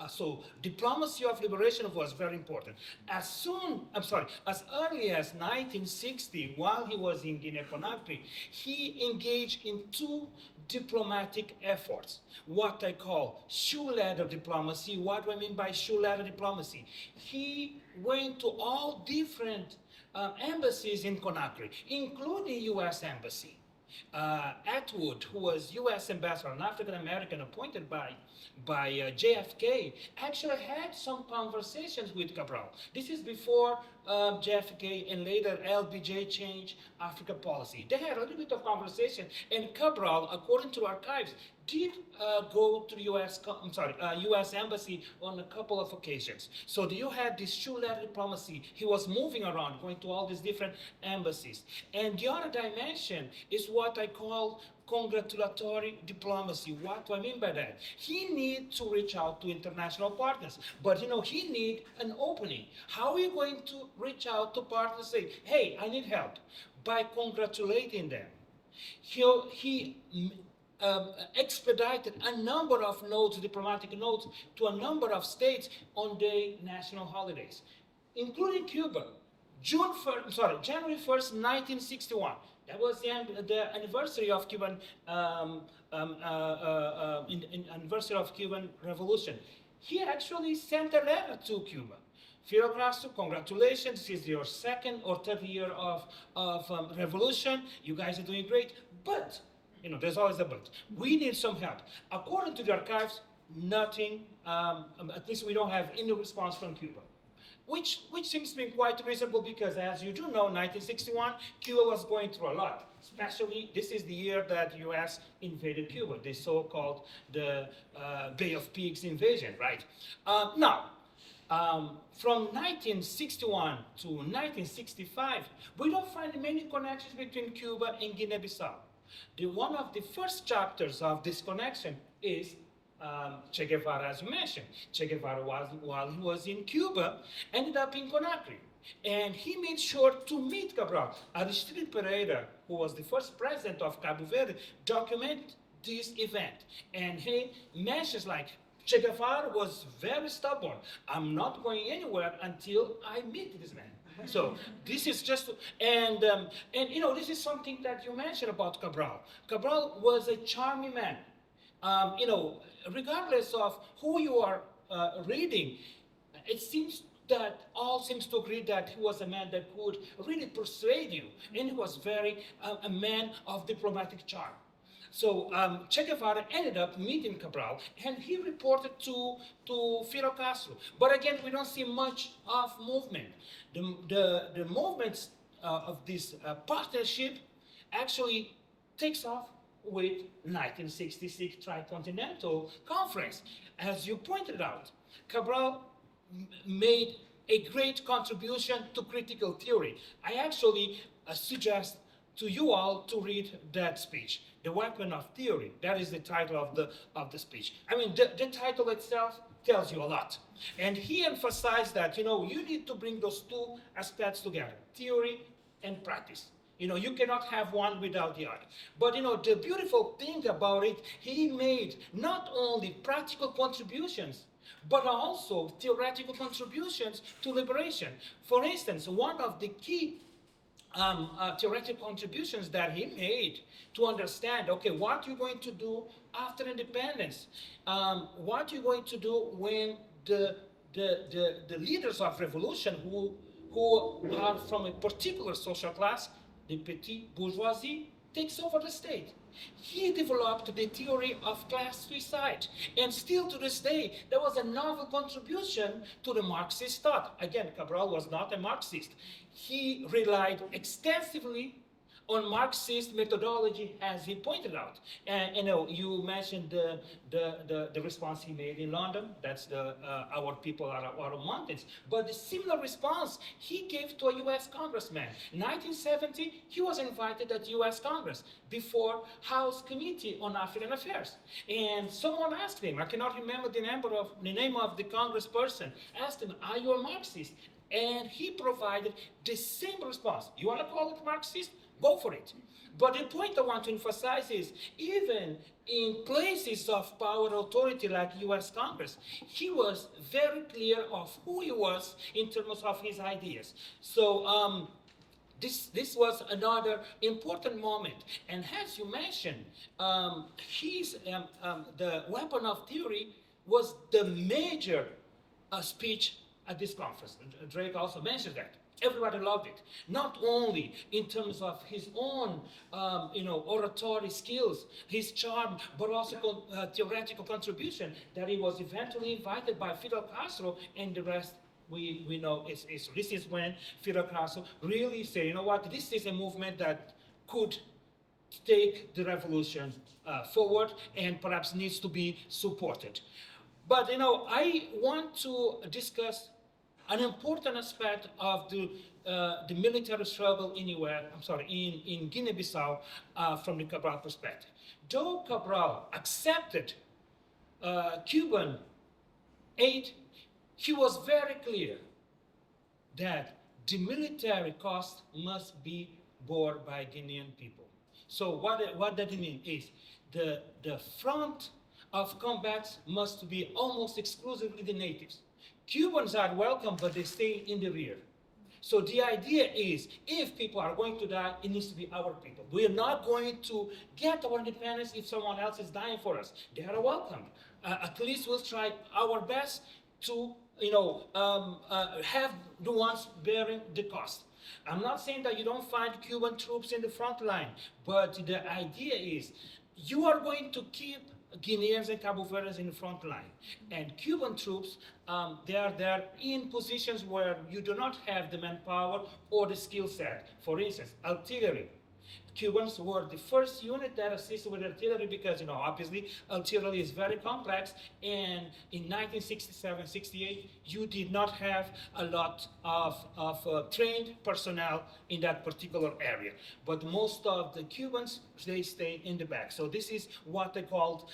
So diplomacy of liberation was very important. As early as 1960, while he was in Guinea-Conakry, he engaged in two diplomatic efforts, what I call shoe leather diplomacy. What do I mean by shoe leather diplomacy? He went to all different embassies in Conakry, including U.S. Embassy. Atwood, who was U.S. ambassador, an African American appointed by JFK, actually had some conversations with Cabral. This is before JFK and later LBJ changed Africa policy. They had a little bit of conversation, and Cabral, according to archives, did go to the U.S. embassy on a couple of occasions. So you had this shoe-leather diplomacy. He was moving around, going to all these different embassies. And the other dimension is what I call congratulatory diplomacy. What do I mean by that? He needs to reach out to international partners, but he needs an opening. How are you going to reach out to partners and say, hey, I need help? By congratulating them. He expedited a number of notes, diplomatic notes, to a number of states on their national holidays, including Cuba. January 1st, 1961. That was the anniversary of Cuban anniversary of Cuban Revolution. he actually sent a letter to Cuba. Fidel Castro, congratulations, this is your second or third year of revolution. You guys are doing great, but, there's always a but. We need some help. According to the archives, nothing, at least we don't have any response from Cuba. Which seems to be quite reasonable because, as you do know, 1961, Cuba was going through a lot. Especially, this is the year that U.S. invaded Cuba, the so-called Bay of Pigs invasion, right? From 1961 to 1965, we don't find many connections between Cuba and Guinea-Bissau. One of the first chapters of this connection is Che Guevara, as you mentioned. Che Guevara, while he was in Cuba, ended up in Conakry. And he made sure to meet Cabral. Aristide Pereira, who was the first president of Cabo Verde, documented this event. And he mentions Che Guevara was very stubborn. I'm not going anywhere until I meet this man. So this is just, and this is something that you mentioned about Cabral. Cabral was a charming man. Regardless of who you are reading, it seems that all seems to agree that he was a man that could really persuade you, and he was very a man of diplomatic charm. So Che Guevara ended up meeting Cabral, and he reported to Fidel Castro. But again, we don't see much of movement. The movements of this partnership actually takes off with 1966 Tricontinental Conference. As you pointed out, Cabral made a great contribution to critical theory. I actually suggest to you all to read that speech, The Weapon of Theory. That is the title of the speech. I mean, the title itself tells you a lot. And he emphasized that, you need to bring those two aspects together, theory and practice. You cannot have one without the other. But, the beautiful thing about it, he made not only practical contributions, but also theoretical contributions to liberation. For instance, one of the key theoretical contributions that he made to understand, okay, what you're going to do after independence, what you're going to do when the leaders of revolution who are from a particular social class, the petit bourgeoisie, takes over the state. He developed the theory of class suicide, and still to this day, there was a novel contribution to the Marxist thought. Again, Cabral was not a Marxist. He relied extensively on Marxist methodology, as he pointed out. And you mentioned the response he made in London. That's our people are out of mountains. But the similar response he gave to a U.S. congressman. In 1970, he was invited at U.S. Congress before House Committee on African Affairs. And someone asked him, I cannot remember the name of the congressperson, asked him, are you a Marxist? And he provided the same response. You want to call it Marxist? Go for it. But the point I want to emphasize is, even in places of power and authority like U.S. Congress, he was very clear of who he was in terms of his ideas. So this was another important moment. And as you mentioned, the weapon of theory was the major speech at this conference. Drake also mentioned that. Everybody loved it, not only in terms of his own, oratory skills, his charm, but also theoretical contribution that he was eventually invited by Fidel Castro, and the rest we know is this is when Fidel Castro really said, you know what, this is a movement that could take the revolution forward and perhaps needs to be supported. But I want to discuss an important aspect of the military struggle in Guinea-Bissau from the Cabral perspective. Though Cabral accepted Cuban aid, he was very clear that the military cost must be borne by Guinean people. So what that mean is the front of combat must be almost exclusively the natives. Cubans are welcome, but they stay in the rear. So the idea is, if people are going to die, it needs to be our people. We are not going to get our independence if someone else is dying for us. They are welcome. At least we'll try our best to, have the ones bearing the cost. I'm not saying that you don't find Cuban troops in the front line, but the idea is you are going to keep Guineans and Cabo Verdeans in the front line. And Cuban troops, they are there in positions where you do not have the manpower or the skill set. For instance, artillery. Cubans were the first unit that assisted with artillery because, obviously artillery is very complex, and in 1967-68, you did not have a lot of trained personnel in that particular area. But most of the Cubans, they stayed in the back. So this is what they called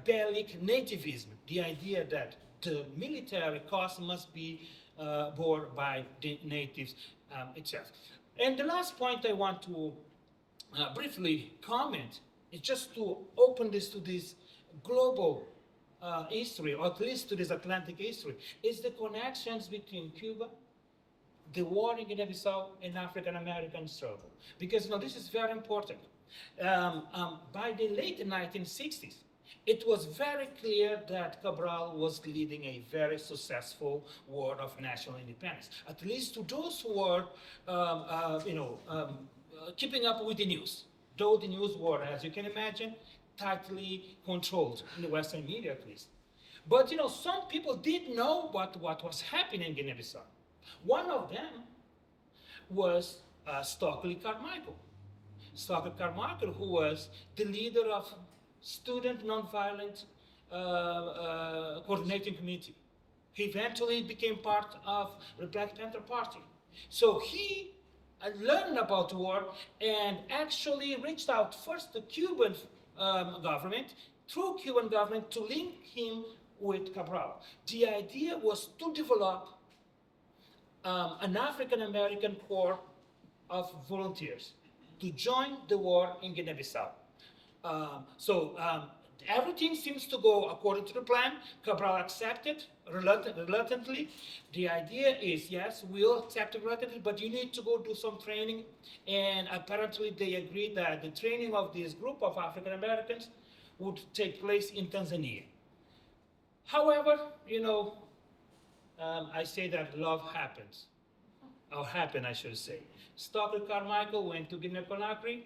bellic nativism, the idea that the military cost must be borne by the natives itself. And the last point I want to briefly comment is just to open this to this global history, or at least to this Atlantic history, is the connections between Cuba, the war in Guinea-Bissau, and African-American struggle. Because this is very important. By the late 1960s, it was very clear that Cabral was leading a very successful war of national independence, at least to those who were, keeping up with the news, though the news were, as you can imagine, tightly controlled in the Western media at least. But some people did know what was happening in Guinea-Bissau. One of them was Stokely Carmichael. Stokely Carmichael, who was the leader of Student Nonviolent Coordinating Committee. He eventually became part of the Black Panther Party. So he learned about war and actually reached out first to Cuban government, through Cuban government, to link him with Cabral. The idea was to develop an African-American corps of volunteers to join the war in Guinea-Bissau. Everything seems to go according to the plan. Cabral accepted reluctantly. The idea is, yes, we'll accept it reluctantly, but you need to go do some training. And apparently they agreed that the training of this group of African Americans would take place in Tanzania. However, I say that love happens, or happened, I should say. Stokely Carmichael went to Guinea-Conakry,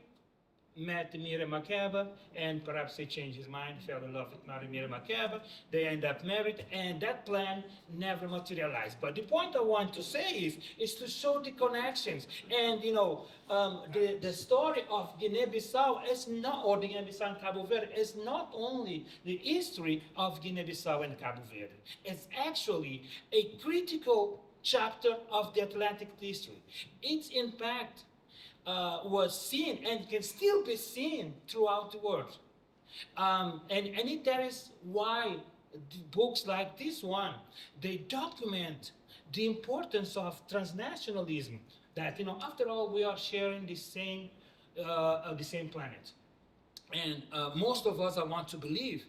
met Miriam Makeba, and perhaps he changed his mind, fell in love with Miriam Makeba. They end up married, and that plan never materialized. But the point I want to say is to show the connections. And the story of Guinea-Bissau is not, or the Guinea-Bissau and Cabo Verde, is not only the history of Guinea-Bissau and Cabo Verde. It's actually a critical chapter of the Atlantic history. Its impact was seen and can still be seen throughout the world. That is why books like this one, they document the importance of transnationalism, that, after all, we are sharing the same planet. And most of us, I want to believe,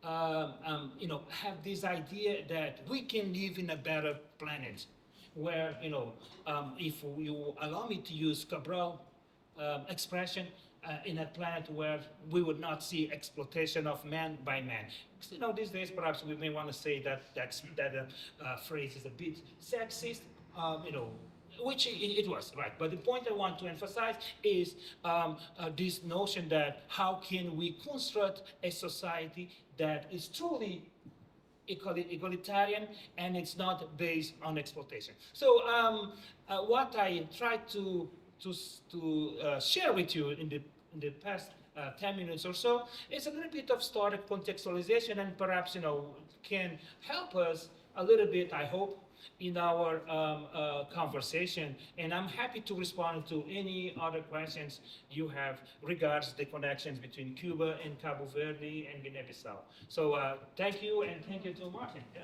have this idea that we can live in a better planet, where, if you allow me to use Cabral expression, in a planet where we would not see exploitation of man by man. These days perhaps we may want to say that phrase is a bit sexist, which it was, right? But the point I want to emphasize is this notion that how can we construct a society that is truly egalitarian, and it's not based on exploitation. So what I tried to share with you in the past 10 minutes or so is a little bit of historic contextualization, and perhaps can help us a little bit, I hope, in our conversation. And I'm happy to respond to any other questions you have regards the connections between Cuba and Cabo Verde and Guinea-Bissau. So thank you, and thank you to Martin. Yeah.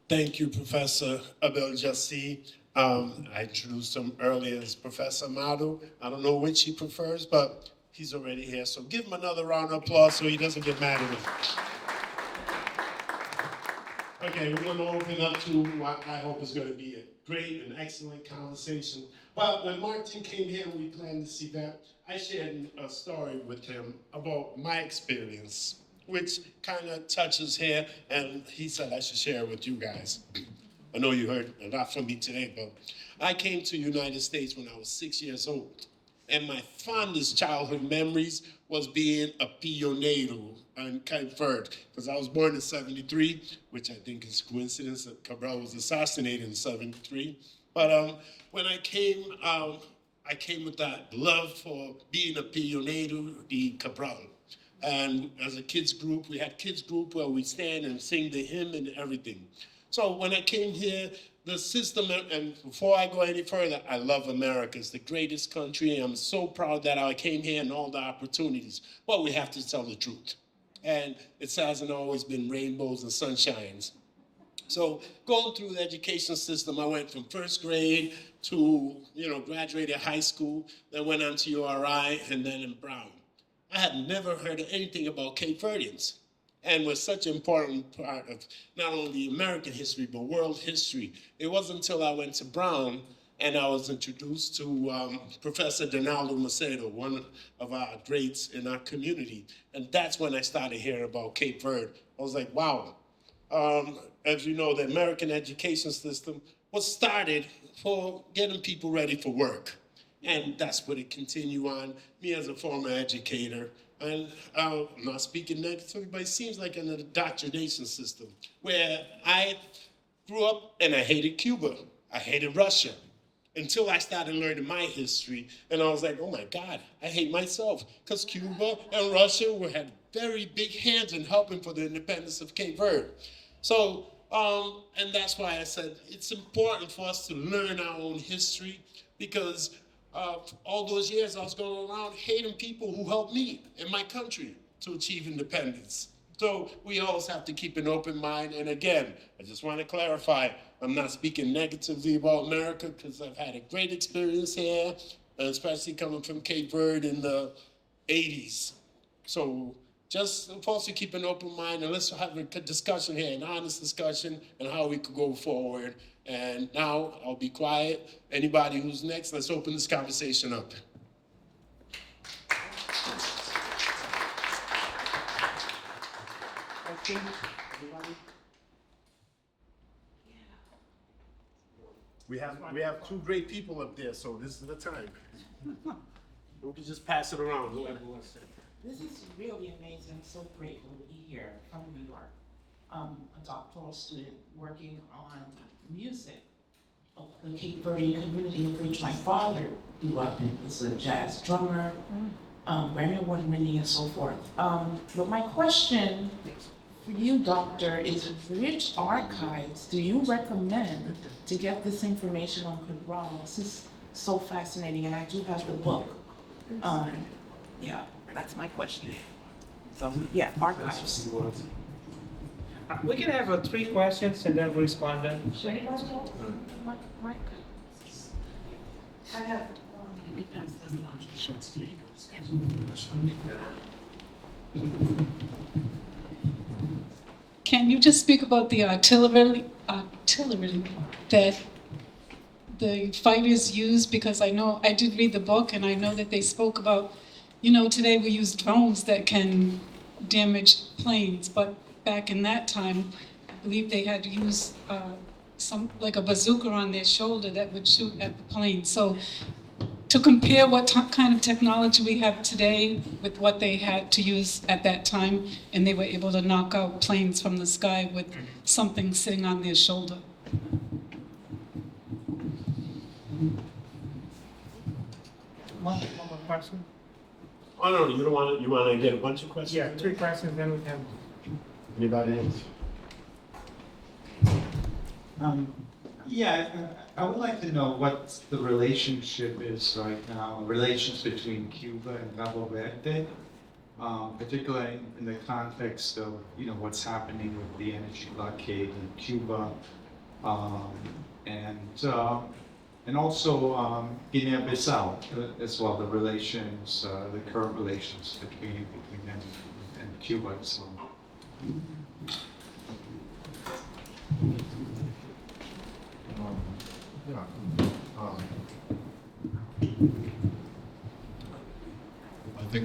Thank you, Professor Abel Jassi. I introduced him earlier as Professor Amado. I don't know which he prefers, but he's already here. So give him another round of applause so he doesn't get mad at me. Okay, we're gonna open up to what I hope is gonna be a great and excellent conversation. But when Martin came here, we planned this event. I shared a story with him about my experience, which kind of touches here, and he said I should share it with you guys. I know you heard a lot from me today, but I came to the United States when I was 6 years old. And my fondest childhood memories was being a pionero in Cape Verde, because I was born in 73, which I think is coincidence that Cabral was assassinated in 73. But when I came with that love for being a pionero de Cabral. And as a kids group, we had kids group where we stand and sing the hymn and everything. So when I came here, the system, and before I go any further, I love America. It's the greatest country. I'm so proud that I came here and all the opportunities. But we have to tell the truth. And it hasn't always been rainbows and sunshines. So going through the education system, I went from first grade to, graduated high school, then went on to URI, and then in Brown. I had never heard of anything about Cape Verdeans. And was such an important part of not only American history, but world history. It wasn't until I went to Brown and I was introduced to Professor Donaldo Macedo, one of our greats in our community. And that's when I started hearing about Cape Verde. I was like, wow. As you know, the American education system was started for getting people ready for work. And that's what it continued on. Me as a former educator, and I'm not speaking negatively, but it seems like an indoctrination system where I grew up and I hated Cuba. I hated Russia until I started learning my history. And I was like, oh my God, I hate myself. Because Cuba and Russia had very big hands in helping for the independence of Cape Verde. So, and that's why I said it's important for us to learn our own history, because all those years I was going around hating people who helped me in my country to achieve independence. So we always have to keep an open mind. And again, I just want to clarify, I'm not speaking negatively about America, because I've had a great experience here, especially coming from Cape Verde in the 80s. So just for us to keep an open mind, and let's have a discussion here, an honest discussion, and how we could go forward. And now I'll be quiet. Anybody who's next, let's open this conversation up. We have two great people up there, so this is the time. We can just pass it around, whoever wants to. This is really amazing. I'm so grateful to be here from New York. A doctoral student working on music of the Cape Verdean community in which my father grew up in. He's a jazz drummer, Grammy Award winning, and so forth. But my question for you, Doctor, is which archives do you recommend to get this information on Cabral? This is so fascinating, and I do have the book. Yeah, that's my question. So, yeah, archives. We can have 3 questions and then respond then. Should anybody go? Mike? I have. Can you just speak about the artillery that the fighters used? Because I know, I did read the book, and I know that they spoke about, today we use drones that can damage planes, but back in that time, I believe they had to use like a bazooka on their shoulder that would shoot at the plane. So to compare what kind of technology we have today with what they had to use at that time, and they were able to knock out planes from the sky with something sitting on their shoulder. One more question? Oh no, you want to get a bunch of questions? Yeah, 3 questions, then we can. Anybody else? I would like to know what the relationship is right now, relations between Cuba and Cabo Verde, particularly in the context of what's happening with the energy blockade in Cuba, and also Guinea-Bissau as well, the relations, the current relations between them and Cuba as well.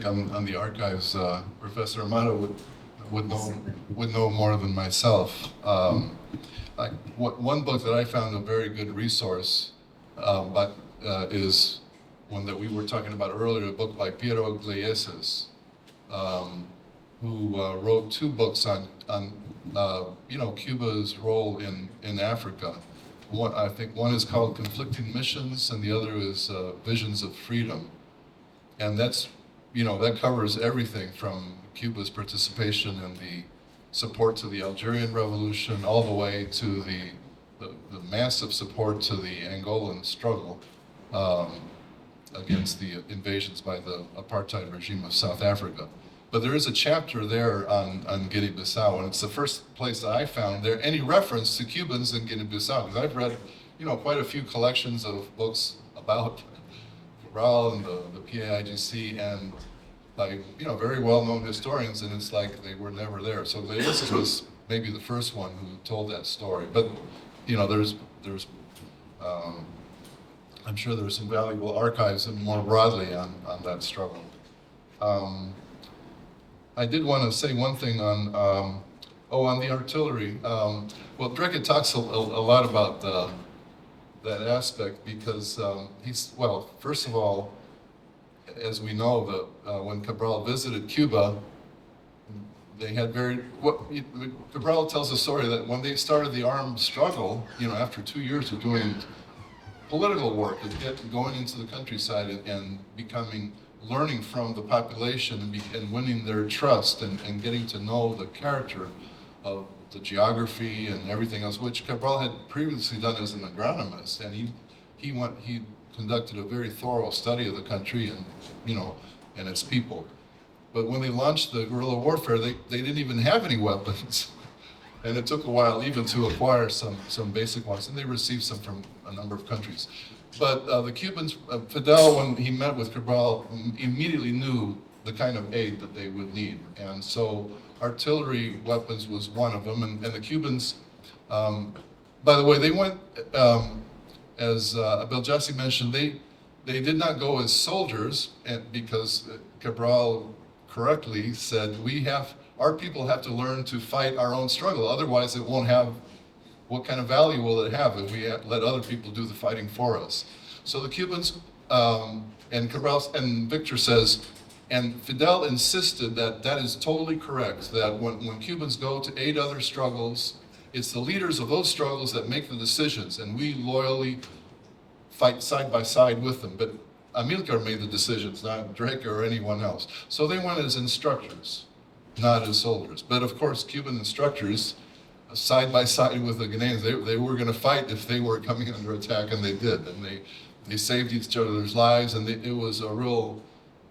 think on the archives, Professor Amato would know more than myself. One book that I found a very good resource, is one that we were talking about earlier, a book by Piero Iglesias, who wrote 2 books on Cuba's role in Africa. I think one is called Conflicting Missions, and the other is Visions of Freedom. And that covers everything from Cuba's participation in the support to the Algerian Revolution, all the way to the massive support to the Angolan struggle against the invasions by the apartheid regime of South Africa. But there is a chapter there on Guinea-Bissau, and it's the first place that I found there any reference to Cubans in Guinea-Bissau. Because I've read, quite a few collections of books about Cabral and the PAIGC, and by very well-known historians, and it's like they were never there. So Iglesias was maybe the first one who told that story. But there's I'm sure there's some valuable archives and more broadly on that struggle. I did want to say one thing on the artillery. Well, Dreke talks a lot about that aspect because first of all, as we know, that when Cabral visited Cuba, they had Cabral tells a story that when they started the armed struggle, after 2 years of doing political work and going into the countryside and learning from the population and winning their trust and getting to know the character of the geography and everything else, which Cabral had previously done as an agronomist, and he conducted a very thorough study of the country and its people. But when they launched the guerrilla warfare, they didn't even have any weapons. And it took a while even to acquire some basic ones, and they received some from a number of countries. But the Cubans, Fidel, when he met with Cabral, immediately knew the kind of aid that they would need. And so artillery weapons was one of them. And the Cubans, by the way, they went, as Abel-Jassi mentioned, they did not go as soldiers, because Cabral correctly said, our people have to learn to fight our own struggle. Otherwise, it won't have, what kind of value will it have if we let other people do the fighting for us? So the Cubans, and Cabral, and Victor says, and Fidel insisted that is totally correct, that when Cubans go to aid other struggles, it's the leaders of those struggles that make the decisions, and we loyally fight side by side with them. But Amilcar made the decisions, not Dreke or anyone else. So they went as instructors, not as soldiers. But of course, Cuban instructors, side by side with the Ghanaians, they were going to fight if they were coming under attack, and they did. And they saved each other's lives, and it was a real,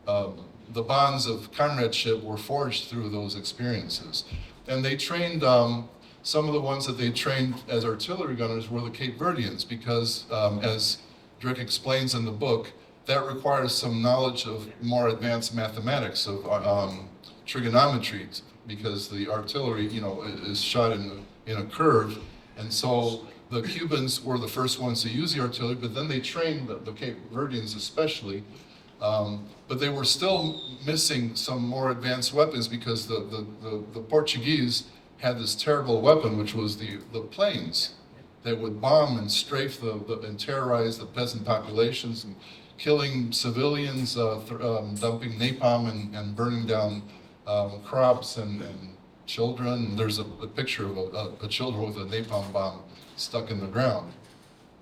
the bonds of comradeship were forged through those experiences. And they trained, some of the ones that they trained as artillery gunners were the Cape Verdeans, because as Dreke explains in the book, that requires some knowledge of more advanced mathematics, of trigonometry, because the artillery, is shot in a curve. And so the Cubans were the first ones to use the artillery, but then they trained the Cape Verdeans especially. But they were still missing some more advanced weapons, because the Portuguese had this terrible weapon, which was the planes that would bomb and strafe and terrorize the peasant populations, and killing civilians, dumping napalm and burning down crops and children. There's a picture of a children with a napalm bomb stuck in the ground.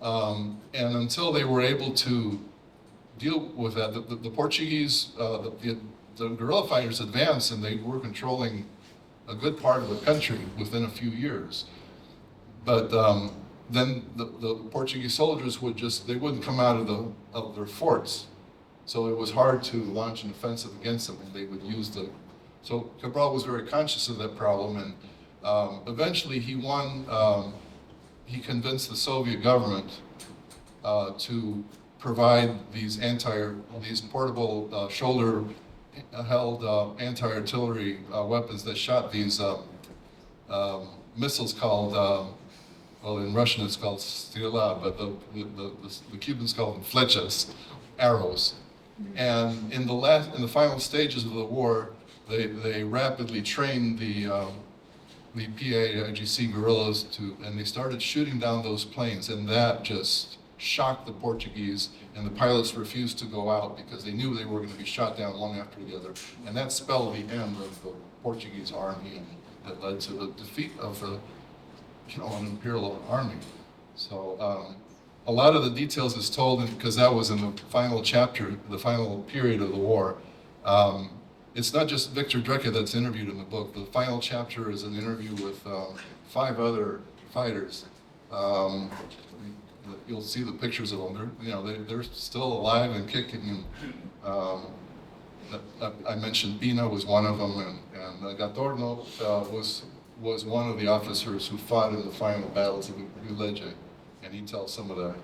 And until they were able to deal with that, the Portuguese, the guerrilla fighters advanced, and they were controlling a good part of the country within a few years. But then the Portuguese soldiers they wouldn't come out of their forts. So it was hard to launch an offensive against them, and they would use so Cabral was very conscious of that problem, and eventually he won, he convinced the Soviet government to provide these portable shoulder-held anti-artillery weapons that shot these missiles called, well, in Russian it's called strela, but the Cubans call them flechas, arrows. And in the final stages of the war, they rapidly trained the PAIGC guerrillas and they started shooting down those planes, and that just shocked the Portuguese, and the pilots refused to go out because they knew they were going to be shot down one after the other. And that spelled the end of the Portuguese army, and that led to the defeat of the, an imperial army. So a lot of the details is told, because that was in the final chapter, the final period of the war. It's not just Víctor Dreke that's interviewed in the book. The final chapter is an interview with 5 other fighters. You'll see the pictures of them. They're still alive and kicking. And I mentioned Bina was one of them, and Gatorno was one of the officers who fought in the final battles of Uleje, and he tells some of the.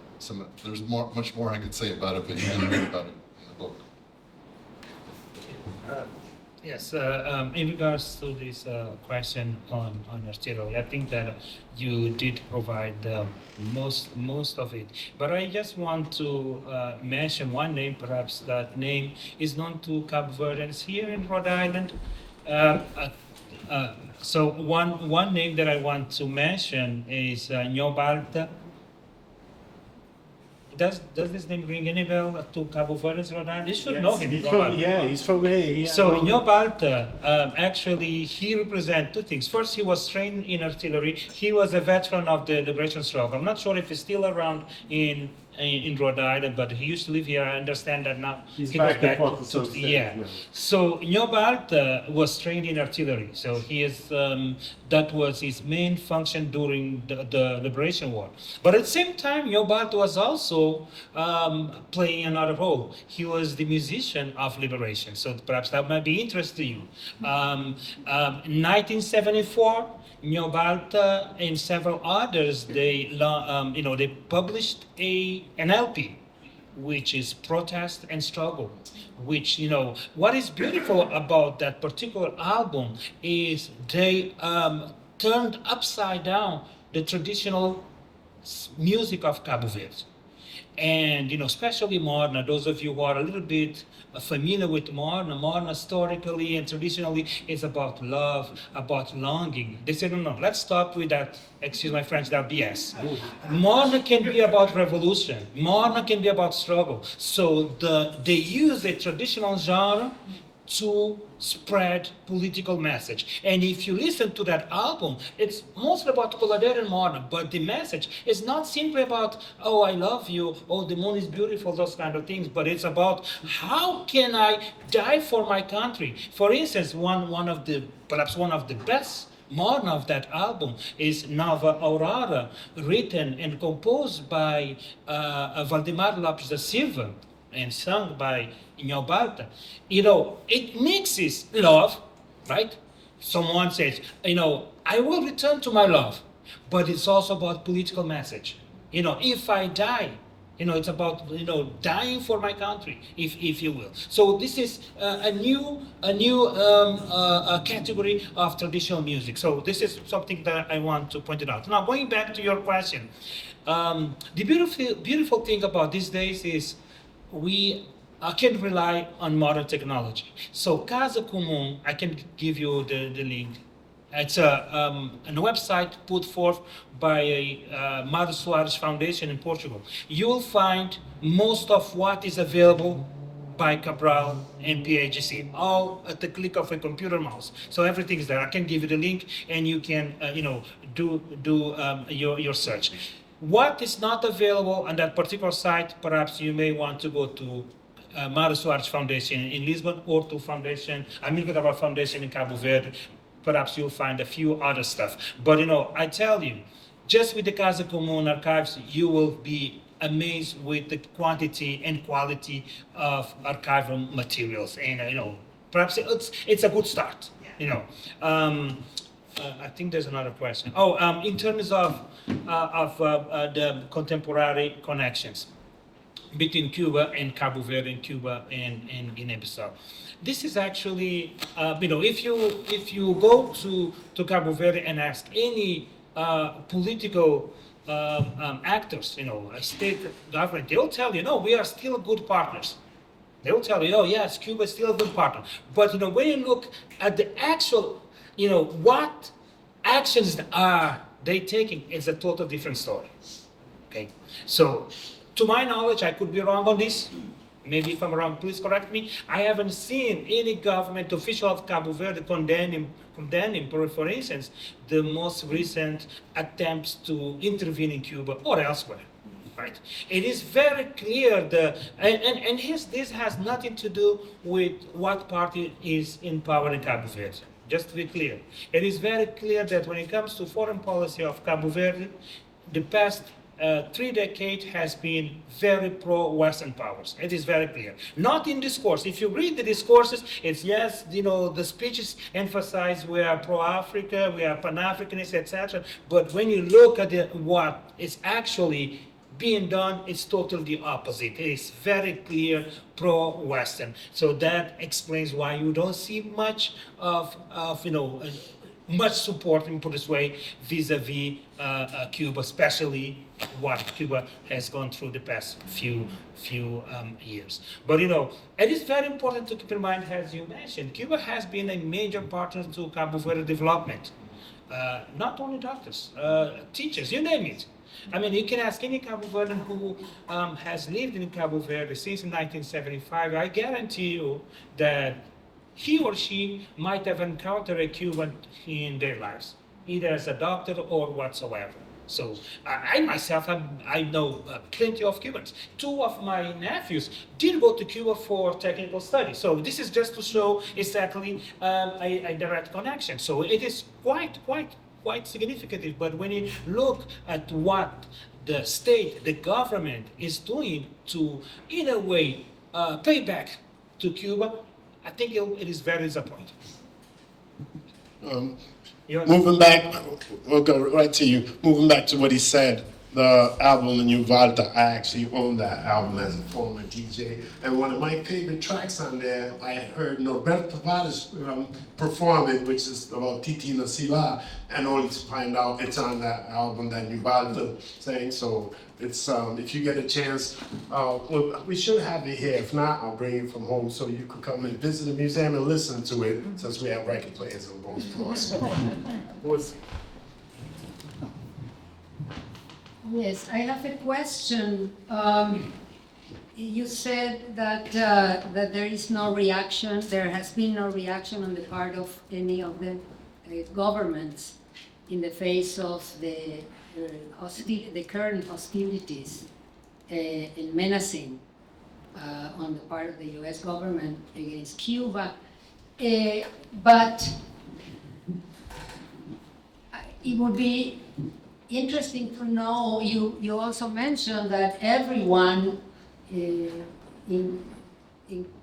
There's much more I could say about it, but you can read about it in the book. Yes, in regards to this question on artillery, I think that you did provide most of it. But I just want to mention one name, perhaps that name is known to Cape Verdeans here in Rhode Island. So one name that I want to mention is Nyobalta. Does this name ring any bell to Cabo Verdeans, Rhode Island? You should know him. He's from here. So Nyobalta, actually, he represents 2 things. First, he was trained in artillery. He was a veteran of the liberation struggle. I'm not sure if he's still around in Rhode Island, but he used to live here. I understand that now. He's he back goes in Portuguese. yeah. So Nyobalta was trained in artillery. So he is that was his main function during the liberation war. But at the same time, Nyobalta was also playing another role. He was the musician of liberation. So perhaps that might be interesting to you. 1974. Nyobalta and several others, they published an LP, which is Protest and Struggle, which, what is beautiful about that particular album is they turned upside down the traditional music of Cabo Verde. And, especially Morna, those of you who are a little bit familiar with Morna historically and traditionally is about love, about longing. They said, no, let's stop with that, excuse my French, that BS. Morna can be about revolution. Morna can be about struggle. So they use a traditional genre to spread political message. And if you listen to that album, it's mostly about Coladeira and Morna, but the message is not simply about, oh, I love you, oh, the moon is beautiful, those kind of things, but it's about how can I die for my country? For instance, perhaps one of the best Morna of that album is Nova Aurora, written and composed by Valdemar Lopes da Silva and sung by Nyobalta. It mixes love, right? Someone says, I will return to my love, but it's also about political message. If I die, it's about, dying for my country, if you will. So this is a new category of traditional music. So this is something that I want to point it out. Now, going back to your question, the beautiful thing about these days is we can rely on modern technology. So Casa Comum, I can give you the link. It's a website put forth by a Mário Soares Foundation in Portugal. You will find most of what is available by Cabral and PAIGC, all at the click of a computer mouse. So everything is there. I can give you the link, and you can, do your search. What is not available on that particular site, perhaps you may want to go to Mário Soares Foundation in Lisbon or to Amílcar Cabral Foundation in Cabo Verde. Perhaps you'll find a few other stuff. But I tell you, just with the Casa Comum archives, you will be amazed with the quantity and quality of archival materials. And perhaps it's a good start. I think there's another question. In terms of the contemporary connections between Cuba and Cabo Verde, and Cuba and Guinea-Bissau. This is actually, if you go to Cabo Verde and ask any political actors, a state government, they'll tell you, no, we are still good partners. They will tell you, oh yes, Cuba is still a good partner. But when you look at the actual, what actions are they taking, it's a total different story. Okay, so to my knowledge, I could be wrong on this. Maybe if I'm wrong, please correct me. I haven't seen any government official of Cabo Verde condemning, for instance, the most recent attempts to intervene in Cuba or elsewhere. Right. It is very clear and this has nothing to do with what party is in power in Cabo Verde. Just to be clear, it is very clear that when it comes to foreign policy of Cabo Verde, the past 3 decades has been very pro-Western powers. It is very clear. Not in discourse. If you read the discourses, it's yes, the speeches emphasize we are pro-Africa, we are Pan-Africanists, etc. But when you look at what is actually being done, it's totally the opposite. It is very clear pro-Western. So that explains why you don't see much of much support, in put this way, vis-a-vis Cuba, especially what Cuba has gone through the past few years. But it is very important to keep in mind, as you mentioned, Cuba has been a major partner to Cabo Verde development. Not only doctors, teachers, you name it. I mean, you can ask any Cabo Verdean who has lived in Cabo Verde since 1975. I guarantee you that he or she might have encountered a Cuban in their lives, either as a doctor or whatsoever. So I myself, I know plenty of Cubans. 2 of my nephews did go to Cuba for technical studies. So this is just to show exactly a direct connection. So it is quite significant. But when you look at what the state, the government is doing to, in a way, pay back to Cuba, I think it is very disappointing. Moving back, we'll go right to you. Moving back to what he said, the album New Volta, I actually own that album as a former DJ. And one of my favorite tracks on there, I heard Norberto Tavares perform it, which is about Titi Nasiba, and only to find out it's on that album that New Volta sang. So it's, if you get a chance, well, we should have it here. If not, I'll bring it from home so you could come and visit the museum and listen to it, since we have record players on both floors. Yes, I have a question. You said that that there is no reaction. There has been no reaction on the part of any of the governments in the face of the current hostilities and menacing on the part of the U.S. government against Cuba. But it would be interesting to know, you also mentioned that everyone in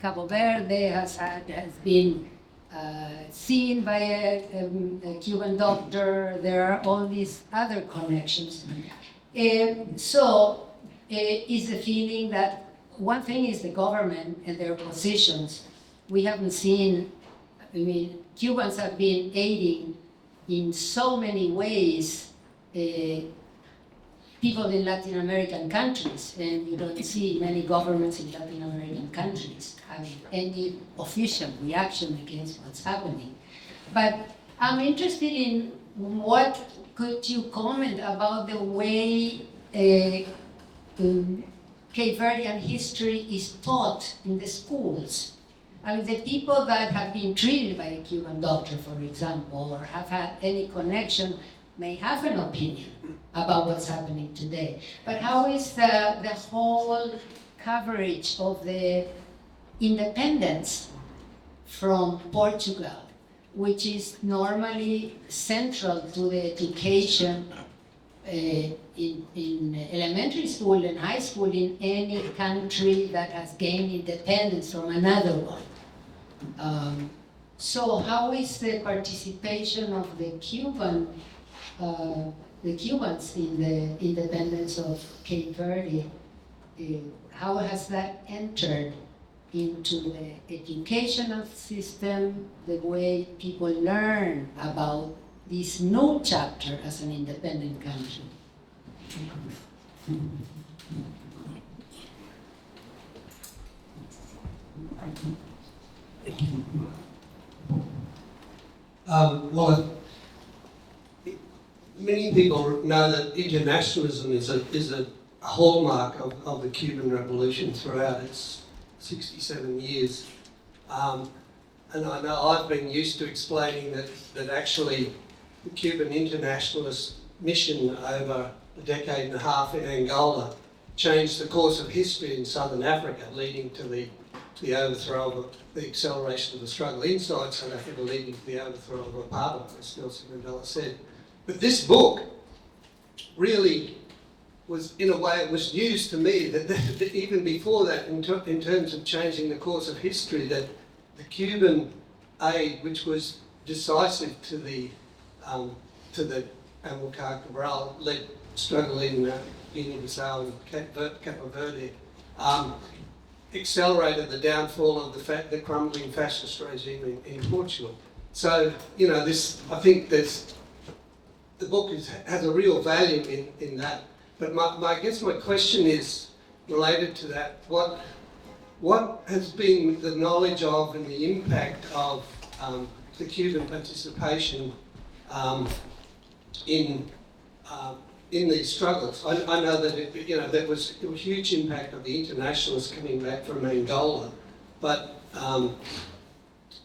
Cabo Verde has been seen by a Cuban doctor. There are all these other connections. So is the feeling that one thing is the government and their positions. We haven't seen, I mean, Cubans have been aiding in so many ways people in Latin American countries, and you don't see many governments in Latin American countries having any official reaction against what's happening. But I'm interested in what could you comment about the way Cape Verdean history is taught in the schools. I mean, the people that have been treated by a Cuban doctor, for example, or have had any connection may have an opinion about what's happening today. But how is the whole coverage of the independence from Portugal, which is normally central to the education in elementary school and high school in any country that has gained independence from another one? So how is the participation of the Cubans in the independence of Cape Verde? How has that entered into the educational system, the way people learn about this new chapter as an independent country? Well, many people know that internationalism is a hallmark of the Cuban Revolution throughout its 67 years. And I know I've been used to explaining that actually the Cuban internationalist mission over a decade and a half in Angola changed the course of history in southern Africa, leading to the overthrow of the acceleration of the struggle inside South Africa, leading to the overthrow of apartheid, as Nelson Mandela said. But this book really was, in a way, it was news to me that even before that, in terms of changing the course of history, that the Cuban aid, which was decisive to the Amilcar Cabral-led struggle in Guinea-Bissau and Cape Verde, accelerated the downfall of the crumbling fascist regime in Portugal. So, you know, I think the book has a real value in that. But I guess my question is related to that. What has been the knowledge of and the impact of the Cuban participation in these struggles? I know that there was a huge impact of the internationalists coming back from Angola, but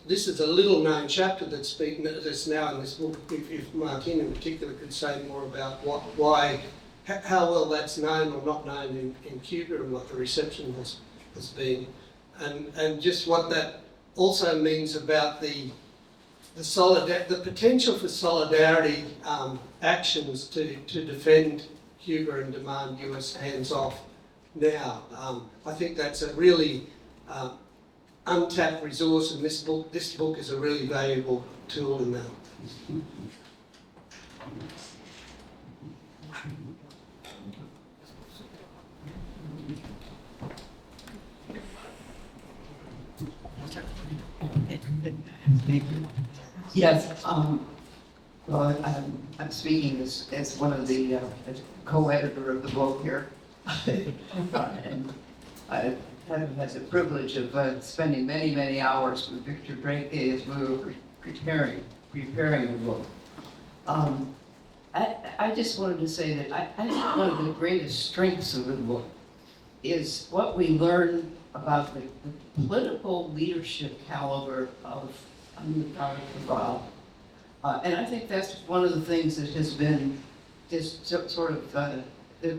this is a little known chapter that's now in this book. If Martin in particular could say more about how well that's known or not known in Cuba and what the reception has been, and just what that also means about the potential for solidarity actions to defend Cuba and demand US hands-off now. I think that's a really untapped resource, and this book is a really valuable tool in that. Yes, well, I'm speaking as one of the co-editor of the book here. And I have had the privilege of spending many, many hours with Víctor Dreke as we were preparing the book. I just wanted to say that I think one of the greatest strengths of the book is what we learn about the political leadership caliber of Amilcar Cabral. And I think that's one of the things that has been just sort of, there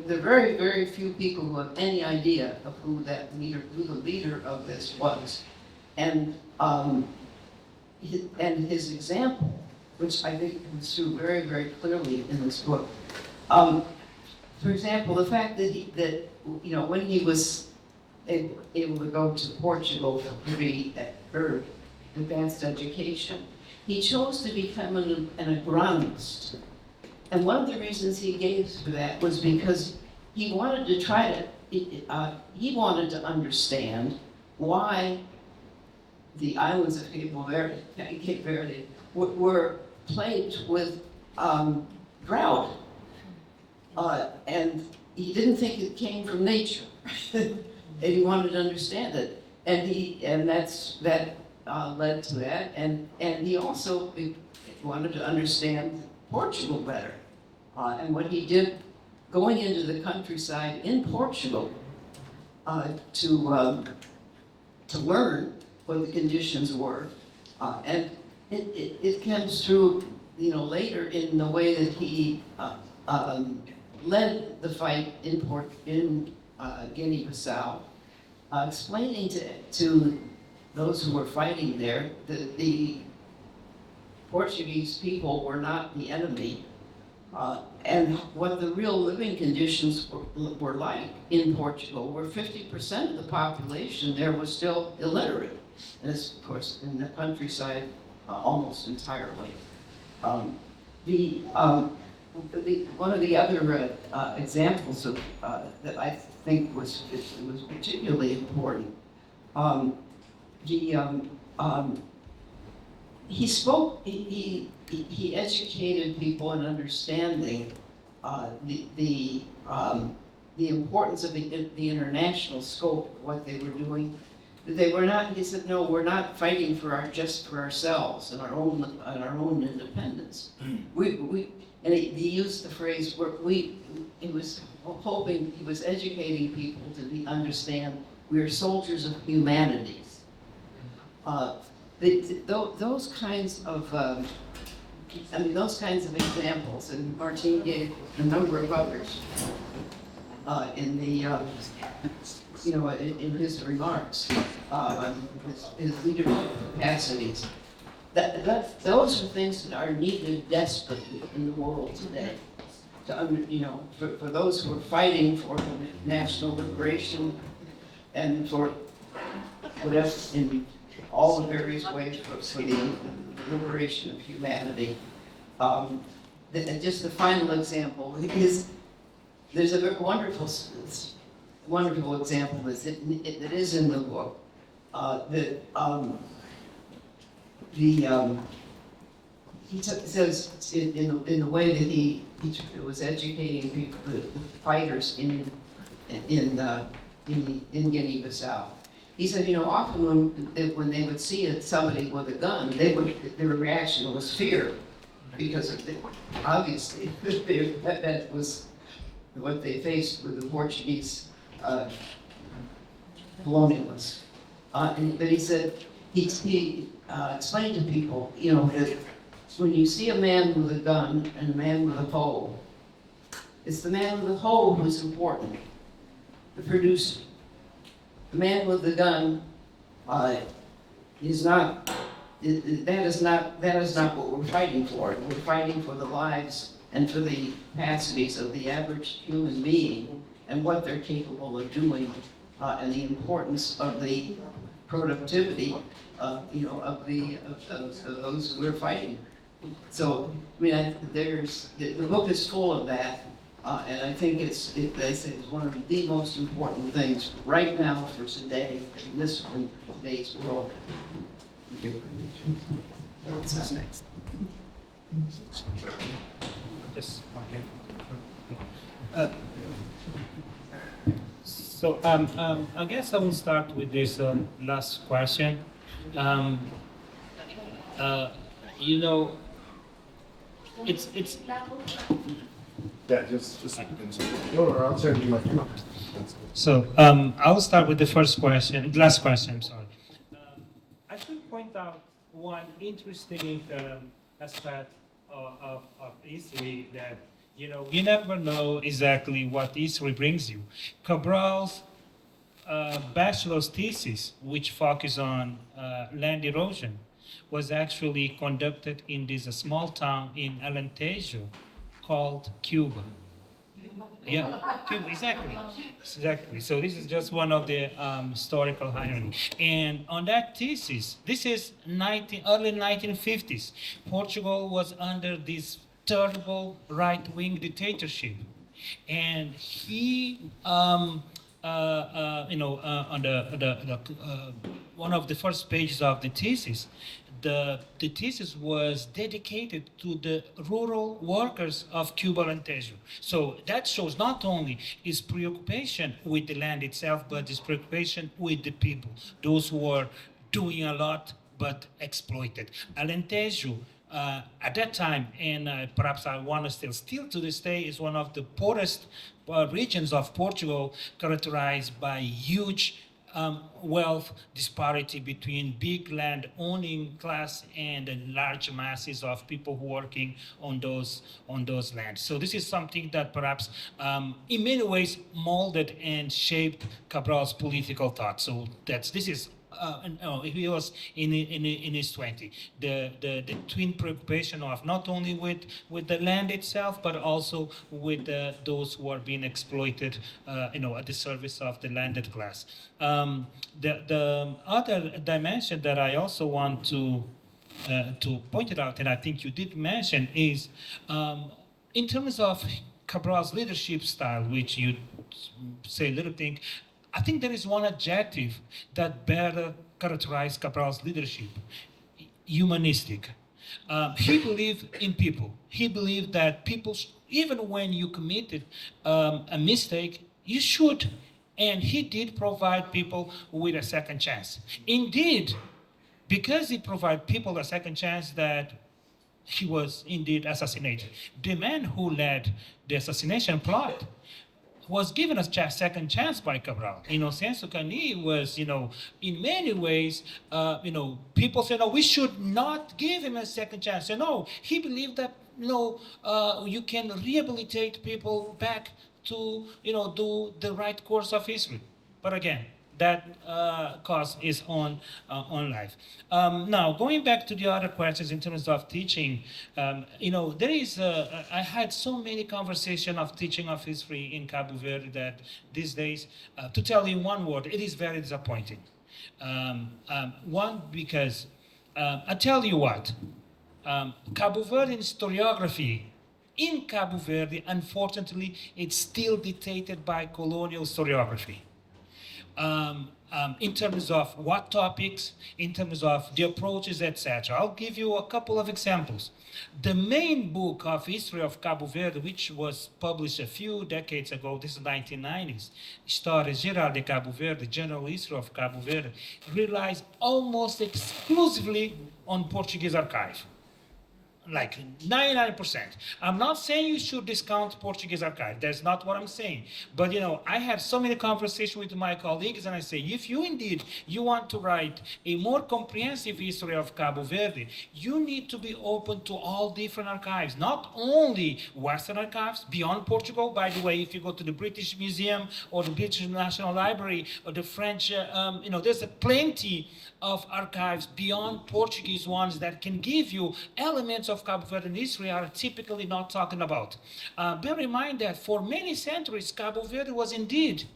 are very, very few people who have any idea of who the leader of this was. And his example, which I think comes through very, very clearly in this book. For example, the fact that when he was able to go to Portugal for advanced education, he chose to become an agronomist. And one of the reasons he gave for that was because he wanted to he wanted to understand why the islands of Cape Verde were plagued with drought. And he didn't think it came from nature. And he wanted to understand it. And that led to that. And he also wanted to understand Portugal better. And what he did going into the countryside in Portugal to learn what the conditions were. And it comes through, later in the way that he led the fight in Guinea-Bissau, explaining to those who were fighting there that the Portuguese people were not the enemy, and what the real living conditions were like in Portugal, where 50% of the population there was still illiterate, and of course in the countryside almost entirely. One of the other examples of that I think was particularly important. He educated people in understanding the importance of the international scope of what they were doing, They were not, he said, no, we're not fighting just for ourselves and our own independence. And he used the phrase, he was hoping, he was educating people to understand we're soldiers of humanities. Those kinds of, those kinds of examples, and Martine gave a number of others in the, in his remarks, his leadership capacities. Those are things that are needed desperately in the world today. For those who are fighting for national liberation and for whatever, in all the various ways for the liberation of humanity. Just the final example is, there's a wonderful example that is in the book. He says in the way that he was educating people, the fighters in Guinea-Bissau. He said, often when they would see somebody with a gun, their reaction was fear, because obviously that was what they faced with the Portuguese colonialists. But he said, he explained to people, that when you see a man with a gun and a man with a hoe, it's the man with the hoe who's important, the producer. The man with the gun is not. That is not what we're fighting for. We're fighting for the lives and for the capacities of the average human being and what they're capable of doing, and the importance of the productivity, of those who we're fighting. So, the book is full of that. And I think it's one of the most important things right now for today, in today's world. What's next? Yes. So I guess I will start with this last question. It's. Yeah, just I'll turn you my So I will start with the last question, I'm sorry. I should point out one interesting aspect of history that, you never know exactly what history brings you. Cabral's bachelor's thesis, which focused on land erosion, was actually conducted in this small town in Alentejo called Cuba. Yeah, Cuba, exactly. So this is just one of the historical irony. And on that thesis, this is early 1950s. Portugal was under this terrible right-wing dictatorship, and he, on one of the first pages of the thesis, the thesis was dedicated to the rural workers of Cuba Alentejo. So that shows not only his preoccupation with the land itself, but his preoccupation with the people, those who were doing a lot but exploited. Alentejo, at that time, and perhaps I want to still to this day, is one of the poorest regions of Portugal, characterized by huge wealth disparity between big land owning class and large masses of people working on those lands. So this is something that perhaps in many ways molded and shaped Cabral's political thought. So this is he was in his 20s. The twin preoccupation of not only with the land itself, but also with those who are being exploited, at the service of the landed class. The other dimension that I also want to point it out, and I think you did mention, is in terms of Cabral's leadership style, which you say a little thing. I think there is one adjective that better characterizes Cabral's leadership: humanistic. He believed in people. He believed that people, even when you committed a mistake, you should And he did provide people with a second chance. Indeed, because he provided people a second chance, that he was indeed assassinated. The man who led the assassination plot was given a second chance by Cabral. Senso Cani was, in many ways, people say, no, we should not give him a second chance. No, he believed that, you can rehabilitate people back to, do the right course of history. But again, that cause is on life. Now, going back to the other questions in terms of teaching, there is, I had so many conversations of teaching of history in Cabo Verde that these days, to tell you one word, it is very disappointing. One, because I tell you what, Cabo Verdean historiography in Cabo Verde, unfortunately, it's still dictated by colonial historiography. In terms of what topics, in terms of the approaches, etc. I'll give you a couple of examples. The main book of history of Cabo Verde, which was published a few decades ago, this is 1990s, História Geral de Cabo Verde, General History of Cabo Verde, relies almost exclusively on Portuguese archive. Like 99%. I'm not saying you should discount Portuguese archive. That's not what I'm saying. But I have so many conversations with my colleagues, and I say, if you want to write a more comprehensive history of Cabo Verde, you need to be open to all different archives, not only Western archives beyond Portugal. By the way, if you go to the British Museum or the British National Library or the French, there's plenty of archives beyond Portuguese ones that can give you elements of Cabo Verdean history are typically not talking about. Bear in mind that for many centuries, Cabo Verde was indeed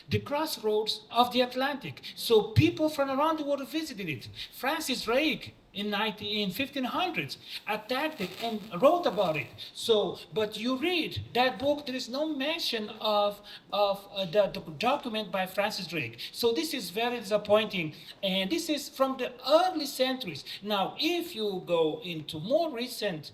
the crossroads of the Atlantic. So people from around the world visited it. Francis Drake in 1500s attacked it and wrote about it. So, but you read that book, there is no mention of the document by Francis Drake. So this is very disappointing, and this is from the early centuries. Now, if you go into more recent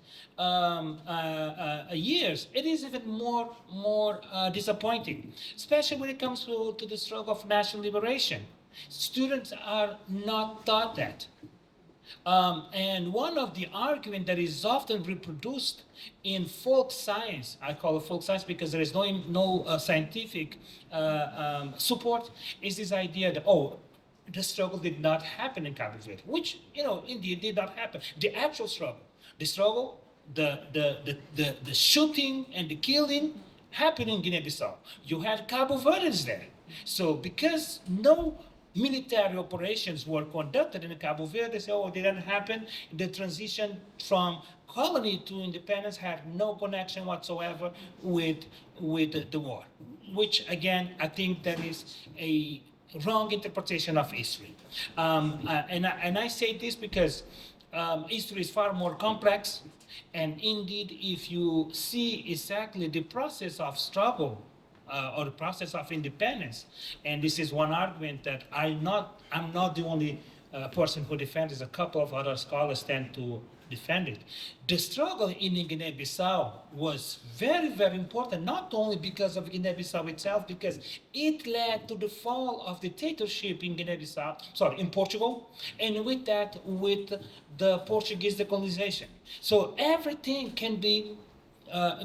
years, it is even more disappointing, especially when it comes to the struggle of national liberation. Students are not taught that. And one of the arguments that is often reproduced in folk science, I call it folk science because there is no scientific support, is this idea that, the struggle did not happen in Cabo Verde, which, indeed did not happen. The actual struggle, the shooting and the killing happened in Guinea-Bissau. You had Cabo Verdeans there. So because no military operations were conducted in Cabo Verde, they say, it didn't happen. The transition from colony to independence had no connection whatsoever with the war, which again, I think that is a wrong interpretation of history. And I say this because history is far more complex, and indeed, if you see exactly the process of struggle or the process of independence, and this is one argument that I'm not the only person who defends it, a couple of other scholars tend to defend it. The struggle in Guinea-Bissau was very, very important, not only because of Guinea-Bissau itself, because it led to the fall of dictatorship in in Portugal, and with that, with the Portuguese decolonization. So everything can be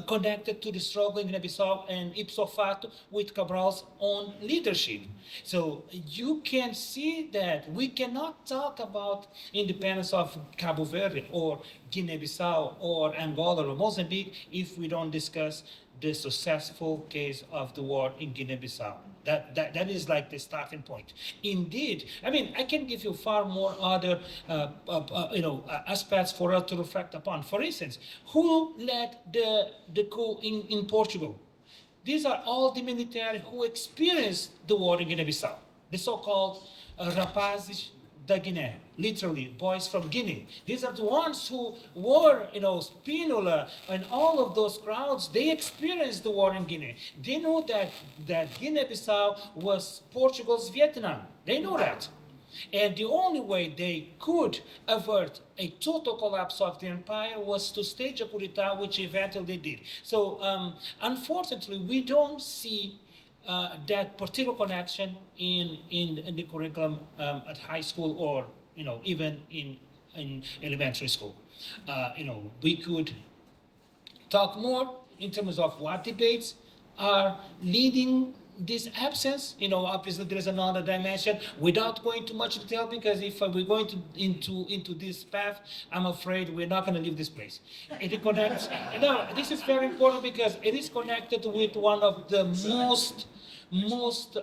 connected to the struggle in Guinea-Bissau and ipso facto with Cabral's own leadership. So you can see that we cannot talk about independence of Cabo Verde or Guinea-Bissau or Angola or Mozambique if we don't discuss the successful case of the war in Guinea-Bissau. That is like the starting point. Indeed, I can give you far more other aspects for us to reflect upon. For instance, who led the coup in Portugal? These are all the military who experienced the war in Guinea-Bissau, the so-called rapazes da Guinea, literally boys from Guinea. These are the ones who were, Spinola and all of those crowds, they experienced the war in Guinea. They know that Guinea-Bissau was Portugal's Vietnam. They know that. And the only way they could avert a total collapse of the empire was to stage a coup d'etat, which eventually they did. So, unfortunately, we don't see that particular connection in the curriculum at high school or even in elementary school. We could talk more in terms of what debates are leading this absence. Obviously there is another dimension without going too much detail, because if we're going into this path, I'm afraid we're not going to leave this place. It connects. This is very important because it is connected with one of the most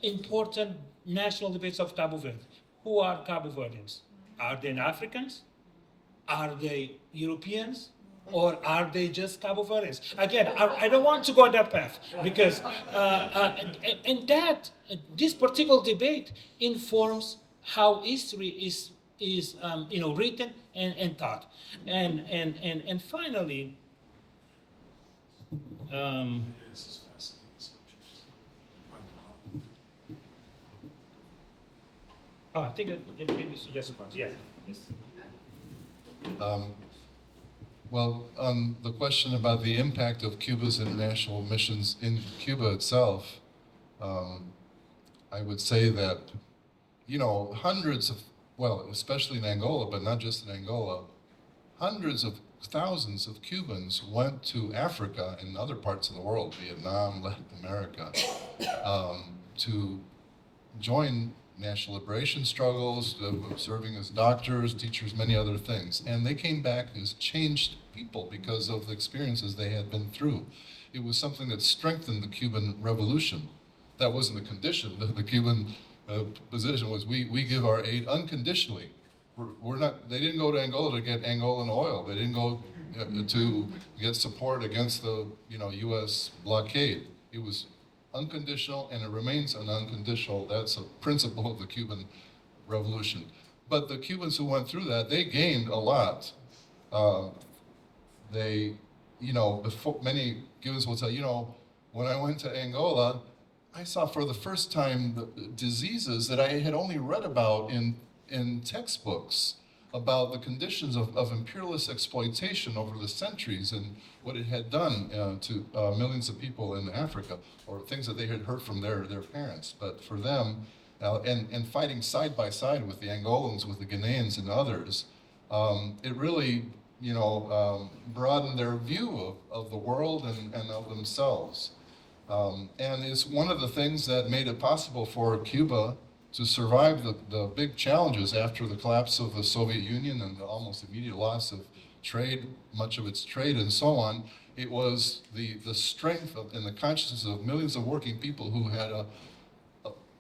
important national debates of Cabo Verde. Who are Cabo Verdeans? Are they Africans? Are they Europeans? Or are they just Cabo Verdeans? Again, I don't want to go on that path, because this particular debate informs how history is written and taught. And finally, I think it maybe suggested ones. Yeah. Well, on the question about the impact of Cuba's international missions in Cuba itself, I would say that, hundreds of, well, especially in Angola, but not just in Angola, hundreds of thousands of Cubans went to Africa and other parts of the world, Vietnam, Latin America, to join national liberation struggles, serving as doctors, teachers, many other things. And they came back as changed people because of the experiences they had been through. It was something that strengthened the Cuban Revolution. That wasn't the condition. The Cuban position was we give our aid unconditionally. We're not. They didn't go to Angola to get Angolan oil. They didn't go to get support against the U.S. blockade. It was unconditional, and it remains an unconditional. That's a principle of the Cuban Revolution. But the Cubans who went through that, they gained a lot. Before, many Cubans will tell, when I went to Angola, I saw for the first time the diseases that I had only read about in textbooks about the conditions of imperialist exploitation over the centuries and what it had done to millions of people in Africa, or things that they had heard from their parents. But for them, and fighting side by side with the Angolans, with the Guineans and others, it really broadened their view of the world and of themselves. And it's one of the things that made it possible for Cuba to survive the big challenges after the collapse of the Soviet Union and the almost immediate loss of trade, much of its trade and so on. It was the strength and the consciousness of millions of working people who had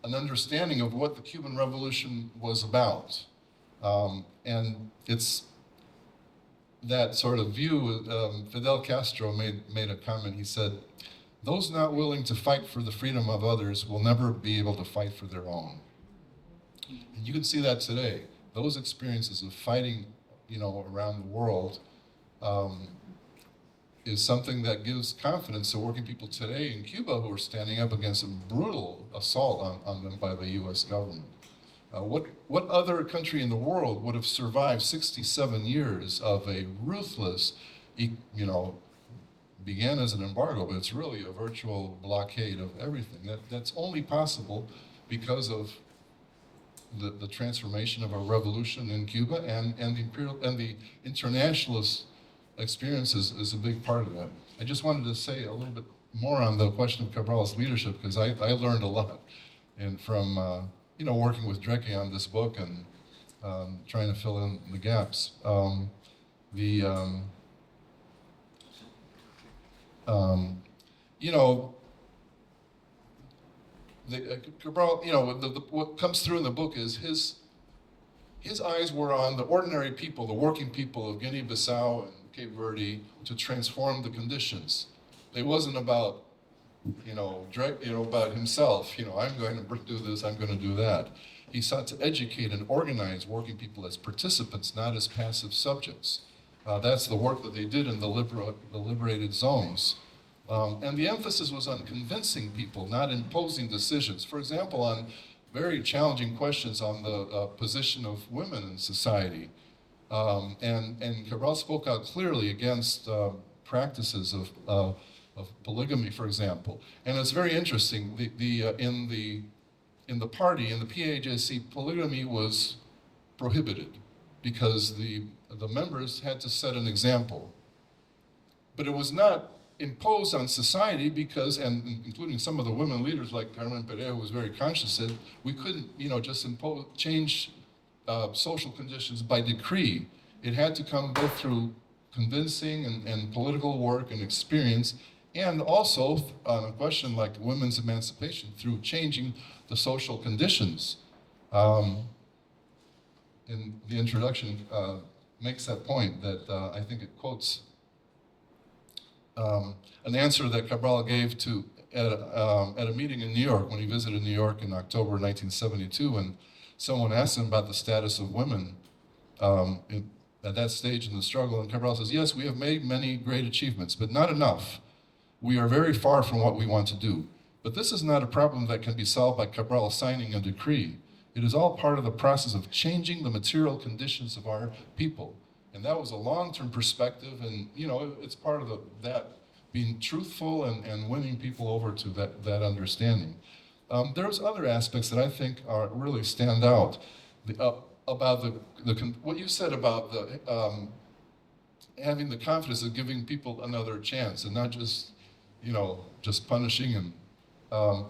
an understanding of what the Cuban Revolution was about. And it's that sort of view. Fidel Castro made a comment. He said, "Those not willing to fight for the freedom of others will never be able to fight for their own." And you can see that today. Those experiences of fighting, around the world, is something that gives confidence to working people today in Cuba who are standing up against a brutal assault on them by the U.S. government. What other country in the world would have survived 67 years of a ruthless, began as an embargo, but it's really a virtual blockade of everything. That's only possible because of the transformation of a revolution in Cuba, and the internationalist experience is a big part of that. I just wanted to say a little bit more on the question of Cabral's leadership, because I learned a lot from working with Dreke on this book and trying to fill in the gaps. Cabral, what comes through in the book is his eyes were on the ordinary people, the working people of Guinea-Bissau and Cape Verde, to transform the conditions. It wasn't about, about himself. I'm going to do this, I'm going to do that. He sought to educate and organize working people as participants, not as passive subjects. That's the work that they did in the liberated zones. And the emphasis was on convincing people, not imposing decisions. For example, on very challenging questions on the position of women in society. And Cabral spoke out clearly against practices of polygamy, for example. And it's very interesting. In the party, in the PAJC, polygamy was prohibited because the members had to set an example. But it was not imposed on society because, and including some of the women leaders like Carmen Pereira, who was very conscious that we couldn't, just change social conditions by decree. It had to come both through convincing and political work and experience, and also on a question like women's emancipation through changing the social conditions. In the introduction makes that point that I think it quotes an answer that Cabral gave at a meeting in New York when he visited New York in October 1972, and someone asked him about the status of women at that stage in the struggle, and Cabral says, yes, we have made many great achievements, but not enough. We are very far from what we want to do. But this is not a problem that can be solved by Cabral signing a decree. It is all part of the process of changing the material conditions of our people. And that was a long-term perspective, and it's part of that being truthful and winning people over to that understanding. There's other aspects that I think really stand out about what you said about having the confidence of giving people another chance and not just just punishing. And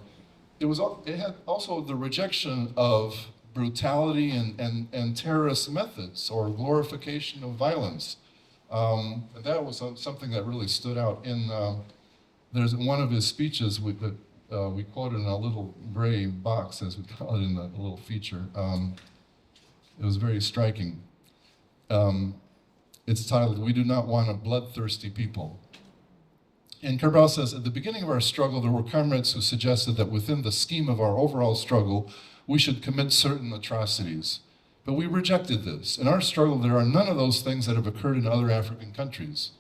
it had also the rejection of brutality and terrorist methods or glorification of violence. That was something that really stood out there's one of his speeches that we quoted in a little gray box, as we call it in the little feature. It was very striking. It's titled, "We Do Not Want a Bloodthirsty People." And Cabral says, at the beginning of our struggle, there were comrades who suggested that within the scheme of our overall struggle, we should commit certain atrocities. But we rejected this. In our struggle, there are none of those things that have occurred in other African countries.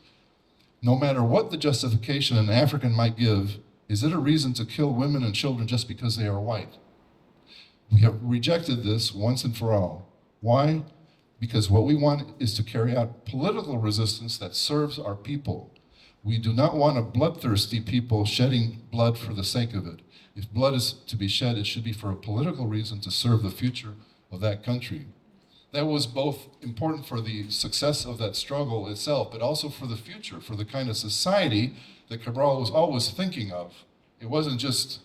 No matter what the justification an African might give, is it a reason to kill women and children just because they are white? We have rejected this once and for all. Why? Because what we want is to carry out political resistance that serves our people. We do not want a bloodthirsty people shedding blood for the sake of it. If blood is to be shed, it should be for a political reason to serve the future of that country. That was both important for the success of that struggle itself, but also for the future, for the kind of society that Cabral was always thinking of. It wasn't just,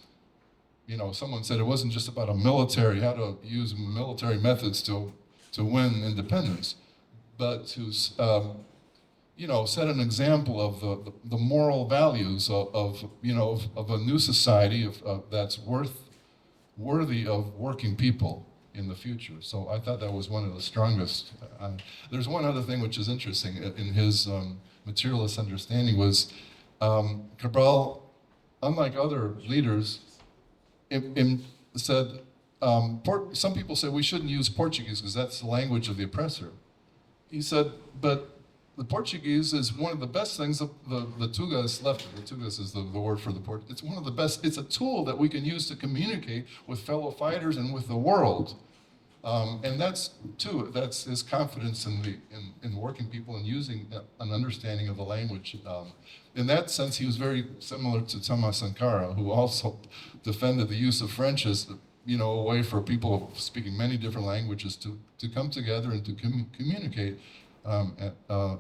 someone said it wasn't just about how to use military methods to win independence, but to set an example of the moral values of a new society that's worthy of working people in the future. So I thought that was one of the strongest. There's one other thing which is interesting in his materialist understanding was Cabral, unlike other leaders, said, some people say we shouldn't use Portuguese because that's the language of the oppressor. He said, but the Portuguese is one of the best things, the Tugas left, the Tugas is the word for the Portuguese. It's one of the best, it's a tool that we can use to communicate with fellow fighters and with the world. And that's his confidence in working people and using an understanding of the language. In that sense, he was very similar to Thomas Sankara, who also defended the use of French as a way for people speaking many different languages to come together and to communicate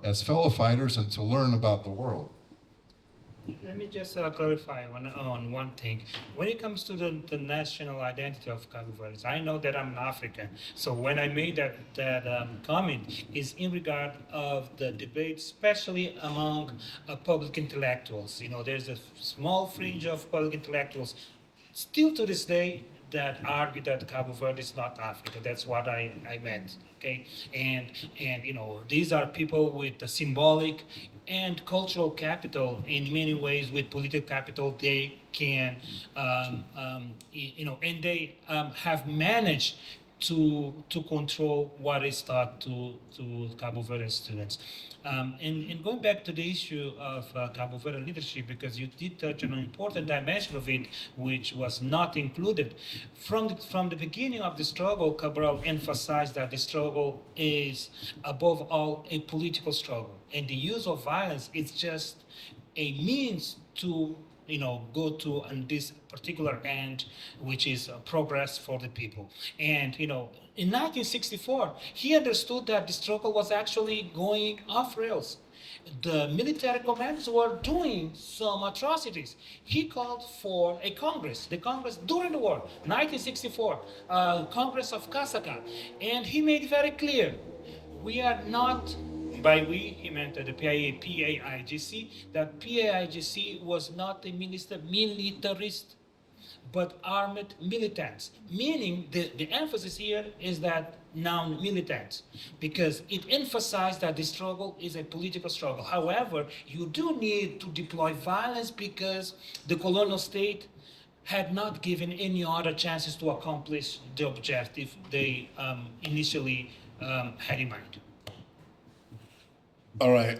as fellow fighters and to learn about the world. Let me just clarify on one thing. When it comes to the national identity of Cabo Verde, I know that I'm an African. So when I made that comment, is in regard of the debate, especially among public intellectuals. There's a small fringe of public intellectuals still to this day that argue that Cabo Verde is not Africa. That's what I meant. Okay, and these are people with the symbolic and cultural capital. In many ways, with political capital, they can, and they have managed to control what is taught to Cabo Verdean students. And going back to the issue of Cabo Verde leadership, because you did touch on an important dimension of it, which was not included. From the beginning of the struggle, Cabral emphasized that the struggle is, above all, a political struggle. And the use of violence is just a means to go to on this particular end, which is progress for the people. And in 1964, he understood that the struggle was actually going off rails. The military commanders were doing some atrocities. He called for a Congress, the Congress during the war, 1964, Congress of Casaca, and he made very clear, we are not, by we, he meant the PAIGC, that PAIGC was not a militarist, but armed militants, meaning the emphasis here is that non-militants, because it emphasized that the struggle is a political struggle. However, you do need to deploy violence because the colonial state had not given any other chances to accomplish the objective they initially had in mind. All right,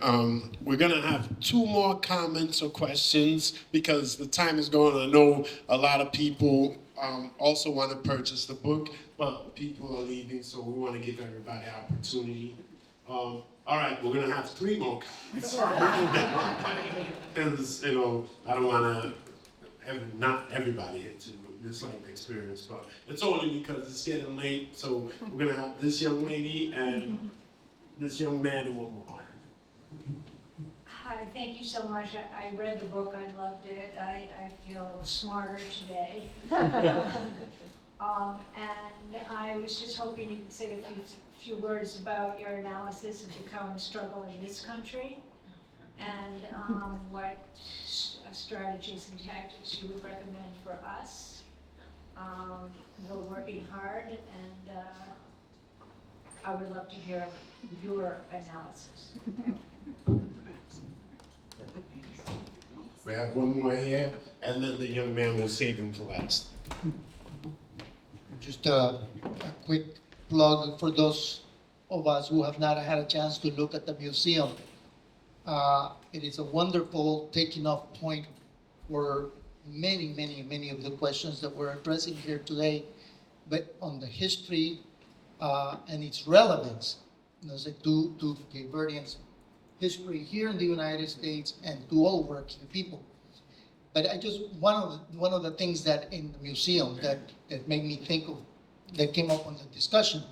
we're gonna have 2 more comments or questions because the time is going. I know a lot of people also want to purchase the book, but people are leaving, so we want to give everybody opportunity. All right, we're gonna have 3 more comments. Because, I don't want to, not everybody here to this like experience, but it's only because it's getting late, so we're gonna have this young lady and this young man and one more. Hi, thank you so much. I read the book, I loved it. I feel smarter today. And I was just hoping you could say a few words about your analysis of the current struggle in this country and what strategies and tactics you would recommend for us. We're working hard, and I would love to hear your analysis. We have one more here, and then the young man will save him for last. Just a quick plug for those of us who have not had a chance to look at the museum. It is a wonderful taking off point for many of the questions that we're addressing here today, but on the history and its relevance to Cape Verdeans history here in the United States and to all working people. But one of the things that in the museum that made me think of, that came up on the discussion,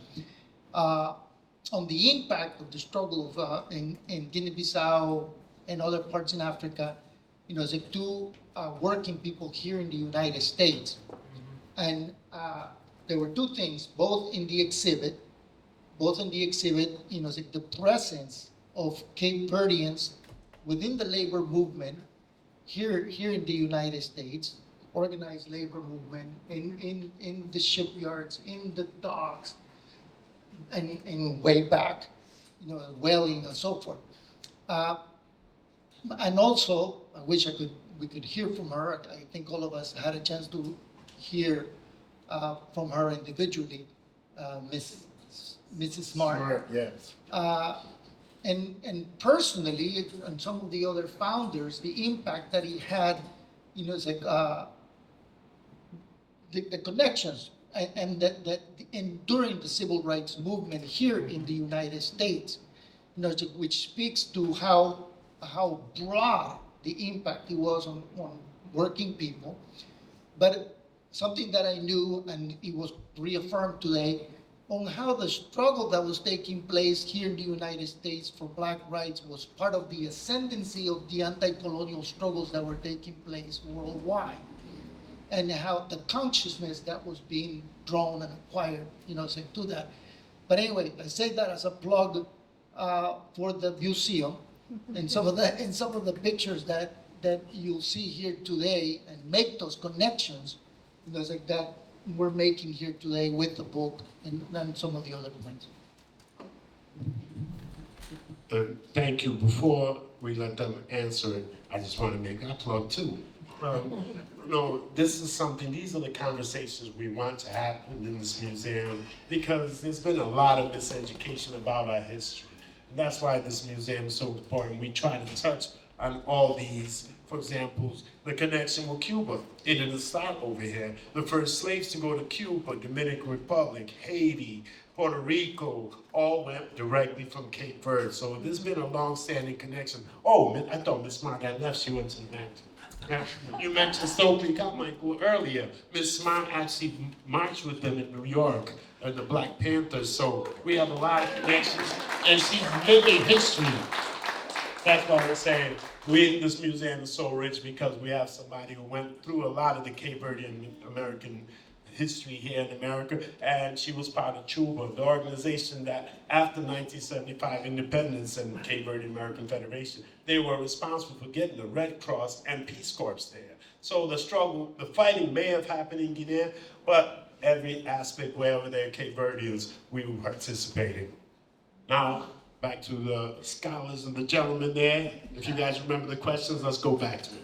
on the impact of the struggle of in Guinea-Bissau and other parts in Africa, to working people here in the United States. And there were 2 things, both in the exhibit, the presence of Cape Verdeans within the labor movement here in the United States, organized labor movement in the shipyards, in the docks, and way back, whaling and so forth. And also, I wish we could hear from her. I think all of us had a chance to hear from her individually, Mrs. Smart. Yes. And personally, and some of the other founders, the impact that he had, it's like the connections and during the civil rights movement here in the United States, which speaks to how broad the impact it was on working people. But something that I knew, and it was reaffirmed today, on how the struggle that was taking place here in the United States for Black rights was part of the ascendancy of the anti-colonial struggles that were taking place worldwide, and how the consciousness that was being drawn and acquired, to that. But anyway, I say that as a plug for the museum and some of the pictures that you'll see here today, and make those connections, that we're making here today with the book and some of the other points. Thank you. Before we let them answer it, I just want to make a plug too. This is something, these are the conversations we want to happen in this museum, because there's been a lot of miseducation about our history. And that's why this museum is so important. We try to touch on all these. For example, the connection with Cuba. It didn't start over here. The first slaves to go to Cuba, Dominican Republic, Haiti, Puerto Rico, all went directly from Cape Verde. So there's been a long-standing connection. Oh, I thought Miss Mark had left. She went to the back. You mentioned Sophie Carmichael earlier. Miss Smart actually marched with them in New York, the Black Panthers, so we have a lot of connections, and she's living history. That's why we're saying this museum is so rich, because we have somebody who went through a lot of the Cape Verdean American history here in America, and she was part of Cuba, the organization that after 1975 independence and Cape Verdean American Federation, they were responsible for getting the Red Cross and Peace Corps there. So the struggle, the fighting may have happened in Guinea, but every aspect wherever there are Cape Verdeans, we were participating. Now, back to the scholars and the gentlemen there. If you guys remember the questions, let's go back to it.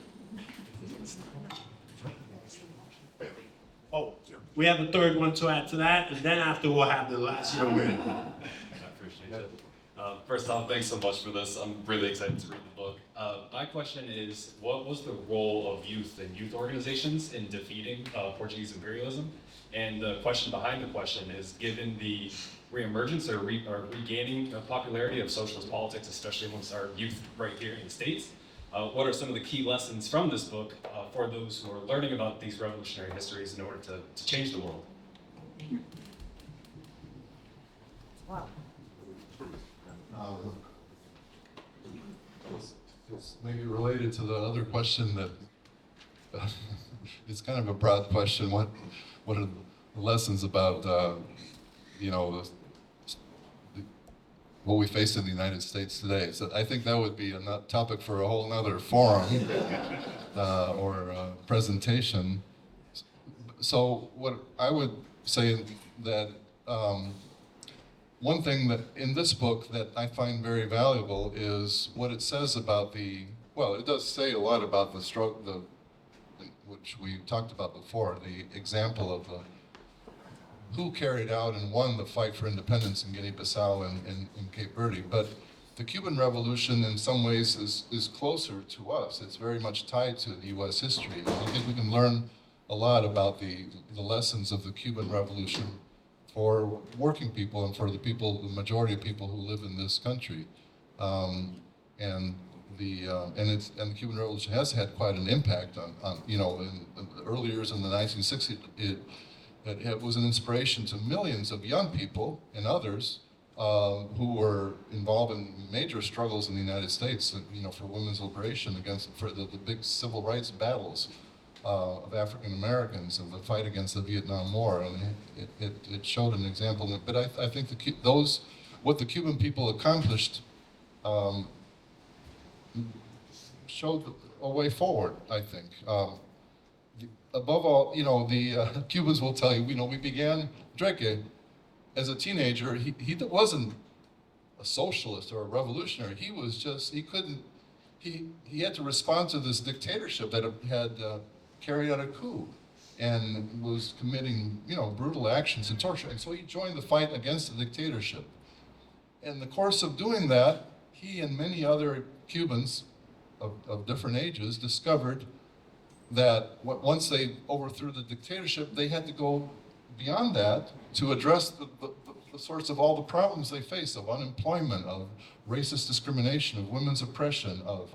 Oh, we have a third one to add to that, and then after we'll have the last young man. I appreciate it. First off, thanks so much for this. I'm really excited to read the book. My question is, what was the role of youth and youth organizations in defeating Portuguese imperialism? And the question behind the question is, given the reemergence or regaining of popularity of socialist politics, especially amongst our youth right here in the States, what are some of the key lessons from this book for those who are learning about these revolutionary histories in order to change the world? Wow. It's maybe related to the other question that it's kind of a broad question. What are the lessons about what we face in the United States today? So I think that would be a topic for a whole nother forum or presentation. So what I would say that one thing that in this book that I find very valuable is what it says about it does say a lot about the struggle, which we talked about before, the example of who carried out and won the fight for independence in Guinea-Bissau and Cape Verde. But the Cuban Revolution in some ways is closer to us. It's very much tied to the US history. I think we can learn a lot about the lessons of the Cuban Revolution for working people and for the majority of people who live in this country. And the Cuban Revolution has had quite an impact on in the early years in the 1960s. It was an inspiration to millions of young people and others who were involved in major struggles in the United States, for women's liberation for the big civil rights battles of African Americans and the fight against the Vietnam War, and it showed an example. But I think what the Cuban people accomplished showed a way forward, I think. Above all, the Cubans will tell you, we began, Dreke, as a teenager, he wasn't a socialist or a revolutionary. He was just, he had to respond to this dictatorship that had carried out a coup and was committing, brutal actions and torture. And so he joined the fight against the dictatorship. In the course of doing that, he and many other Cubans of different ages discovered that once they overthrew the dictatorship, they had to go beyond that to address the sorts of all the problems they faced, of unemployment, of racist discrimination, of women's oppression, of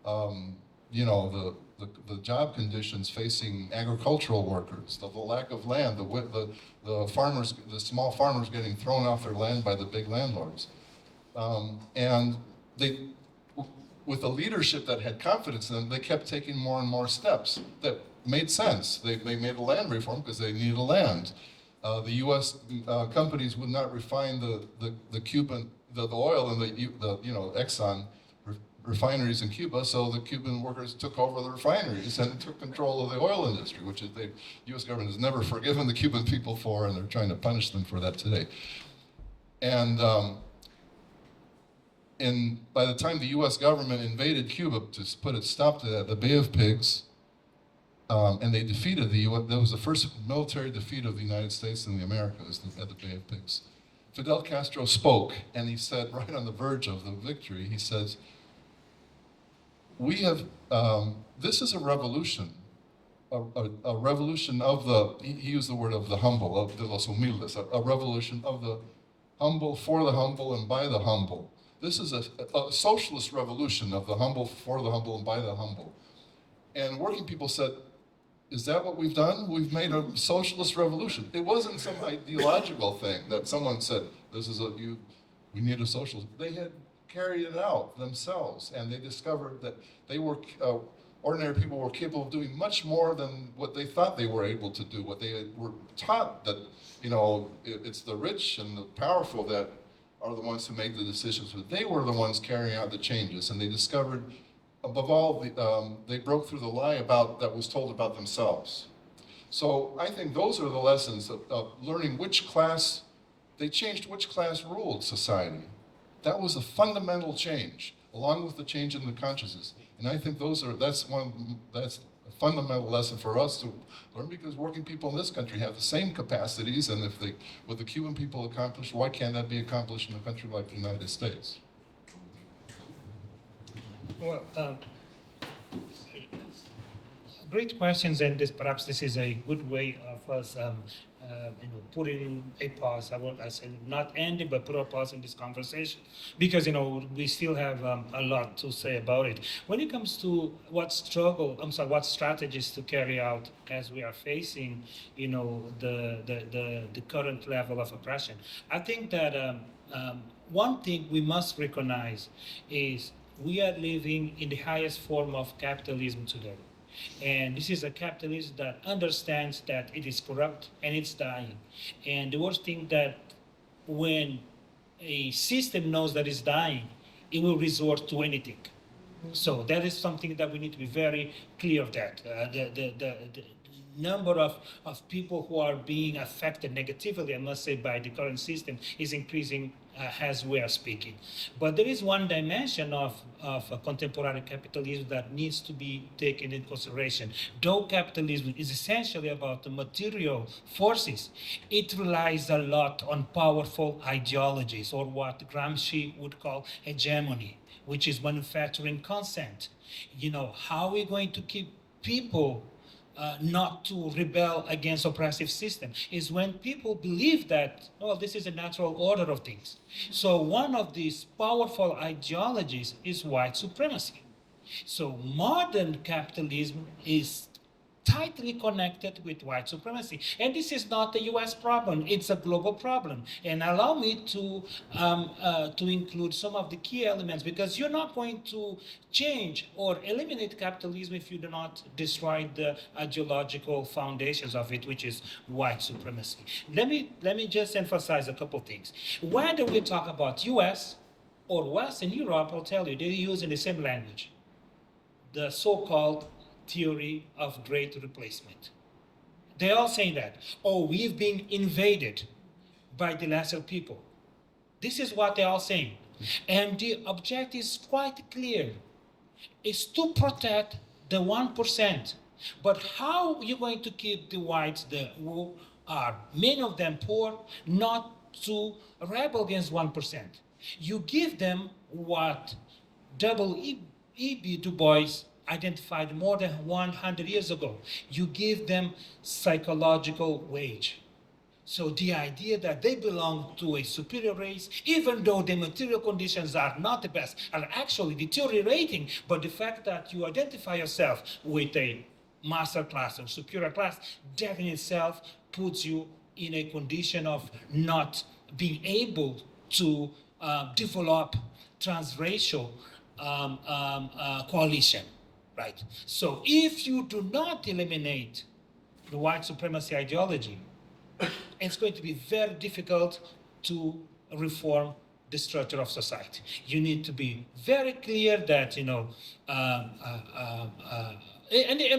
the job conditions facing agricultural workers, the lack of land, the farmers, the small farmers getting thrown off their land by the big landlords. And with a leadership that had confidence in them, they kept taking more and more steps that made sense. They made a land reform because they needed land. The U.S. companies would not refine the Cuban the oil and the Exxon refineries in Cuba, so the Cuban workers took over the refineries and took control of the oil industry, which the U.S. government has never forgiven the Cuban people for, and they're trying to punish them for that today. And by the time the U.S. government invaded Cuba to put a stop to that, the Bay of Pigs, and they defeated the U.S. That was the first military defeat of the United States in the Americas at the Bay of Pigs. Fidel Castro spoke, and he said, right on the verge of the victory, he says, "We have, this is a revolution, a revolution of the," he used the word of the humble, of de los humildes, a revolution of the humble, for the humble, and by the humble. This is a socialist revolution of the humble, for the humble, and by the humble. And working people said, is that what we've done? We've made a socialist revolution. It wasn't some ideological thing that someone said, we need a socialist. They had carried it out themselves, and they discovered that they were, ordinary people were capable of doing much more than what they thought they were able to do. What they were taught that, it's the rich and the powerful that are the ones who make the decisions, but they were the ones carrying out the changes, and they discovered, above all, they broke through the lie that was told about themselves. So I think those are the lessons of learning which class, they changed which class ruled society. That was a fundamental change, along with the change in the consciousness. And I think that's a fundamental lesson for us to learn, because working people in this country have the same capacities, and what the Cuban people accomplished, why can't that be accomplished in a country like the United States? Well, great questions, and perhaps this is a good way of us, putting a pause. I say not ending, but put a pause in this conversation, because we still have a lot to say about it. When it comes to what strategies to carry out as we are facing, the current level of oppression, I think that one thing we must recognize is we are living in the highest form of capitalism today. And this is a capitalism that understands that it is corrupt and it's dying. And the worst thing that when a system knows that it's dying, it will resort to anything. So that is something that we need to be very clear of that. The number of people who are being affected negatively, I must say, by the current system is increasing as we are speaking. But there is one dimension of contemporary capitalism that needs to be taken into consideration. Though capitalism is essentially about the material forces, it relies a lot on powerful ideologies, or what Gramsci would call hegemony, which is manufacturing consent. How are we going to keep people not to rebel against oppressive system is when people believe that, this is a natural order of things. So one of these powerful ideologies is white supremacy. So modern capitalism is tightly connected with white supremacy. And this is not a US problem, it's a global problem. And allow me to include some of the key elements, because you're not going to change or eliminate capitalism if you do not destroy the ideological foundations of it, which is white supremacy. Let me just emphasize a couple things. Whether we talk about US or Western Europe, I'll tell you, they're using the same language. The so-called theory of great replacement. They're all saying that, we've been invaded by the lesser people. This is what they're all saying. And the objective is quite clear. It's to protect the 1%. But how are you going to keep the whites, who are, many of them poor, not to rebel against 1%? You give them what W.E.B. Du Bois identified more than 100 years ago. You give them psychological wage. So the idea that they belong to a superior race, even though the material conditions are not the best, are actually deteriorating, but the fact that you identify yourself with a master class or superior class, that in itself puts you in a condition of not being able to develop transracial coalition. Right. So if you do not eliminate the white supremacy ideology, it's going to be very difficult to reform the structure of society. You need to be very clear that, and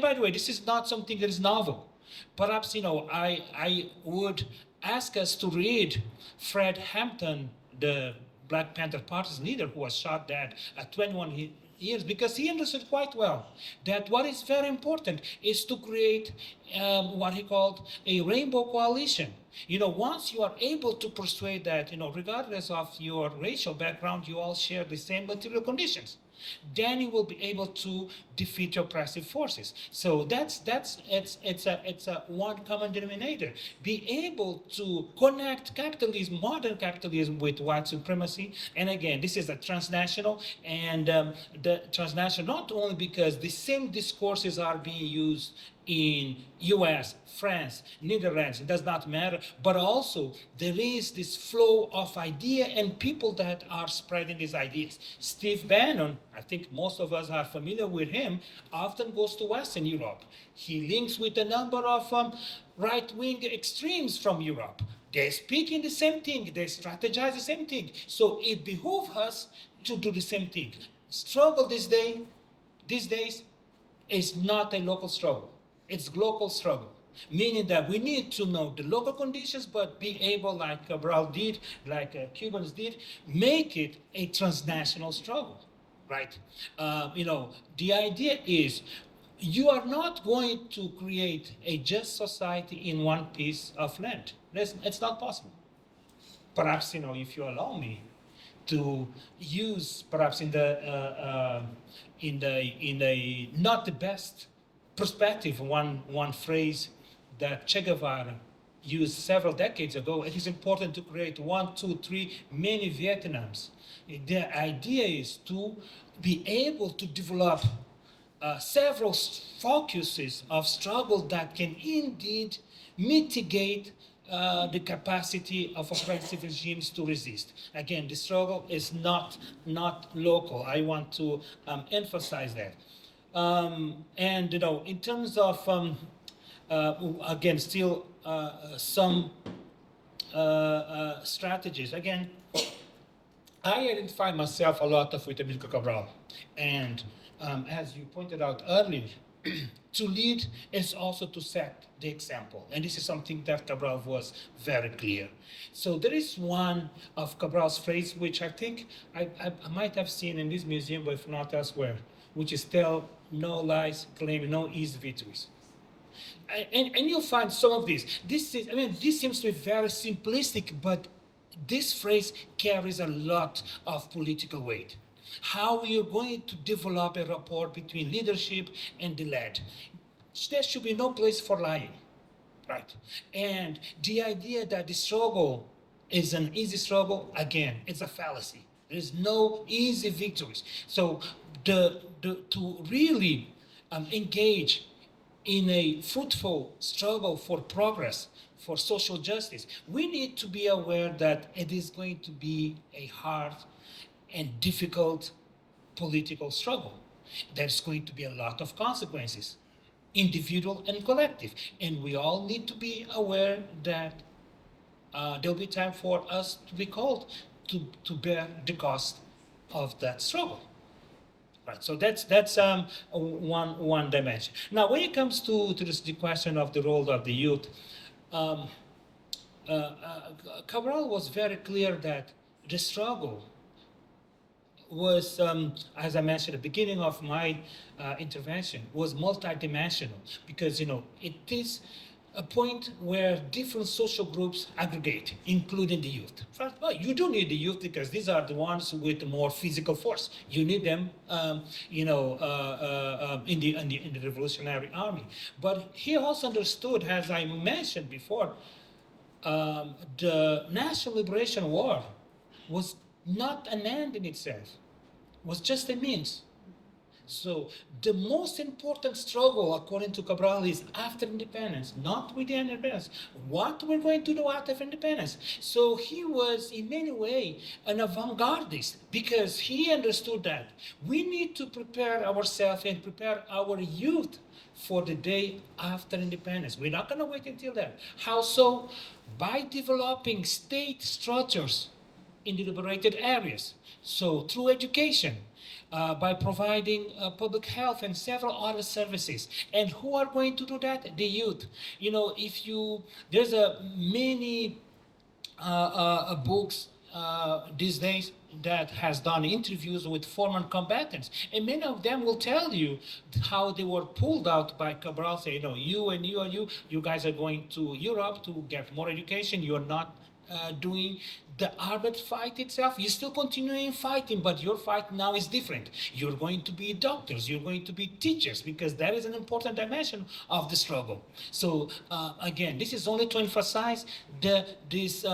by the way, this is not something that is novel. Perhaps, I would ask us to read Fred Hampton, the Black Panther Party's leader, who was shot dead at 21 years, because he understood quite well that what is very important is to create what he called a rainbow coalition. Once you are able to persuade that, regardless of your racial background, you all share the same material conditions. then you will be able to defeat your oppressive forces. So it's a one common denominator. Be able to connect capitalism, modern capitalism, with white supremacy. And again, this is a transnational, and the transnational not only because the same discourses are being used in US, France, Netherlands, it does not matter, but also there is this flow of idea and people that are spreading these ideas. Steve Bannon, I think most of us are familiar with him, often goes to Western Europe. He links with a number of right-wing extremes from Europe. They're speaking the same thing, they strategize the same thing. So it behooves us to do the same thing. Struggle these days is not a local struggle. It's global struggle, meaning that we need to know the local conditions, but be able, like Cabral did, like Cubans did, make it a transnational struggle, right? The idea is you are not going to create a just society in one piece of land. It's not possible. Perhaps, if you allow me to use, perhaps in the not the best perspective, one phrase that Che Guevara used several decades ago, it is important to create 1, 2, 3 many Vietnams. The idea is to be able to develop several focuses of struggle that can indeed mitigate the capacity of oppressive regimes to resist. Again, the struggle is not local. I want to emphasize that. In terms of, again, still some strategies. Again, I identify myself a lot with Amílcar Cabral. And as you pointed out earlier, to lead is also to set the example. And this is something that Cabral was very clear. So there is one of Cabral's phrase, which I think I might have seen in this museum, but if not elsewhere, which is tell no lies, claim no easy victories. And you'll find some of these. This seems to be very simplistic, but this phrase carries a lot of political weight. How you're going to develop a rapport between leadership and the led. There should be no place for lying, right? And the idea that the struggle is an easy struggle, again, it's a fallacy. There is no easy victories. So to really engage in a fruitful struggle for progress, for social justice, we need to be aware that it is going to be a hard and difficult political struggle. There's going to be a lot of consequences, individual and collective. And we all need to be aware that there'll be time for us to be called to bear the cost of that struggle. Right, so that's one dimension. Now, when it comes to the question of the role of the youth, Cabral was very clear that the struggle was, as I mentioned at the beginning of my intervention, was multidimensional because, it is a point where different social groups aggregate, including the youth. First, well, you do need the youth because these are the ones with more physical force. You need them, in the Revolutionary Army. But he also understood, as I mentioned before, the National Liberation War was not an end in itself, was just a means. So the most important struggle, according to Cabral, is after independence, not with the independence. What we're going to do after independence. So he was, in many ways, an avant-gardist because he understood that we need to prepare ourselves and prepare our youth for the day after independence. We're not going to wait until then. How so? By developing state structures in the liberated areas. So through education, by providing public health and several other services. And who are going to do that? The youth. There's many books these days that has done interviews with former combatants. And many of them will tell you how they were pulled out by Cabral, say, you guys are going to Europe to get more education. You're not doing the armed fight itself, you're still continuing fighting, but your fight now is different. You're going to be doctors, you're going to be teachers, because that is an important dimension of the struggle. So again, this is only to emphasize this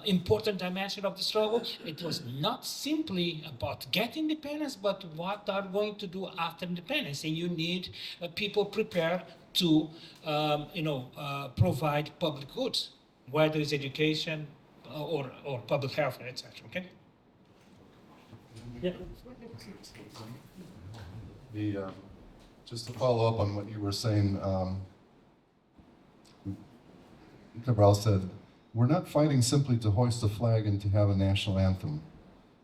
important dimension of the struggle. It was not simply about getting independence, but what are going to do after independence. And you need people prepared to provide public goods, whether it's education or public health, etc. Okay? Yeah. Just to follow up on what you were saying, Cabral said, we're not fighting simply to hoist a flag and to have a national anthem.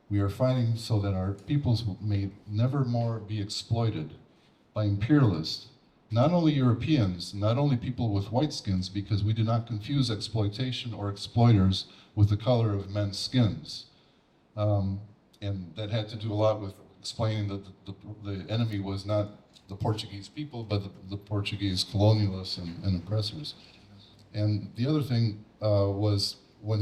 We are fighting so that our peoples may never more be exploited by imperialists, not only Europeans, not only people with white skins, because we do not confuse exploitation or exploiters with the color of men's skins. And that had to do a lot with explaining that the enemy was not the Portuguese people, but the Portuguese colonialists and oppressors. And the other thing was when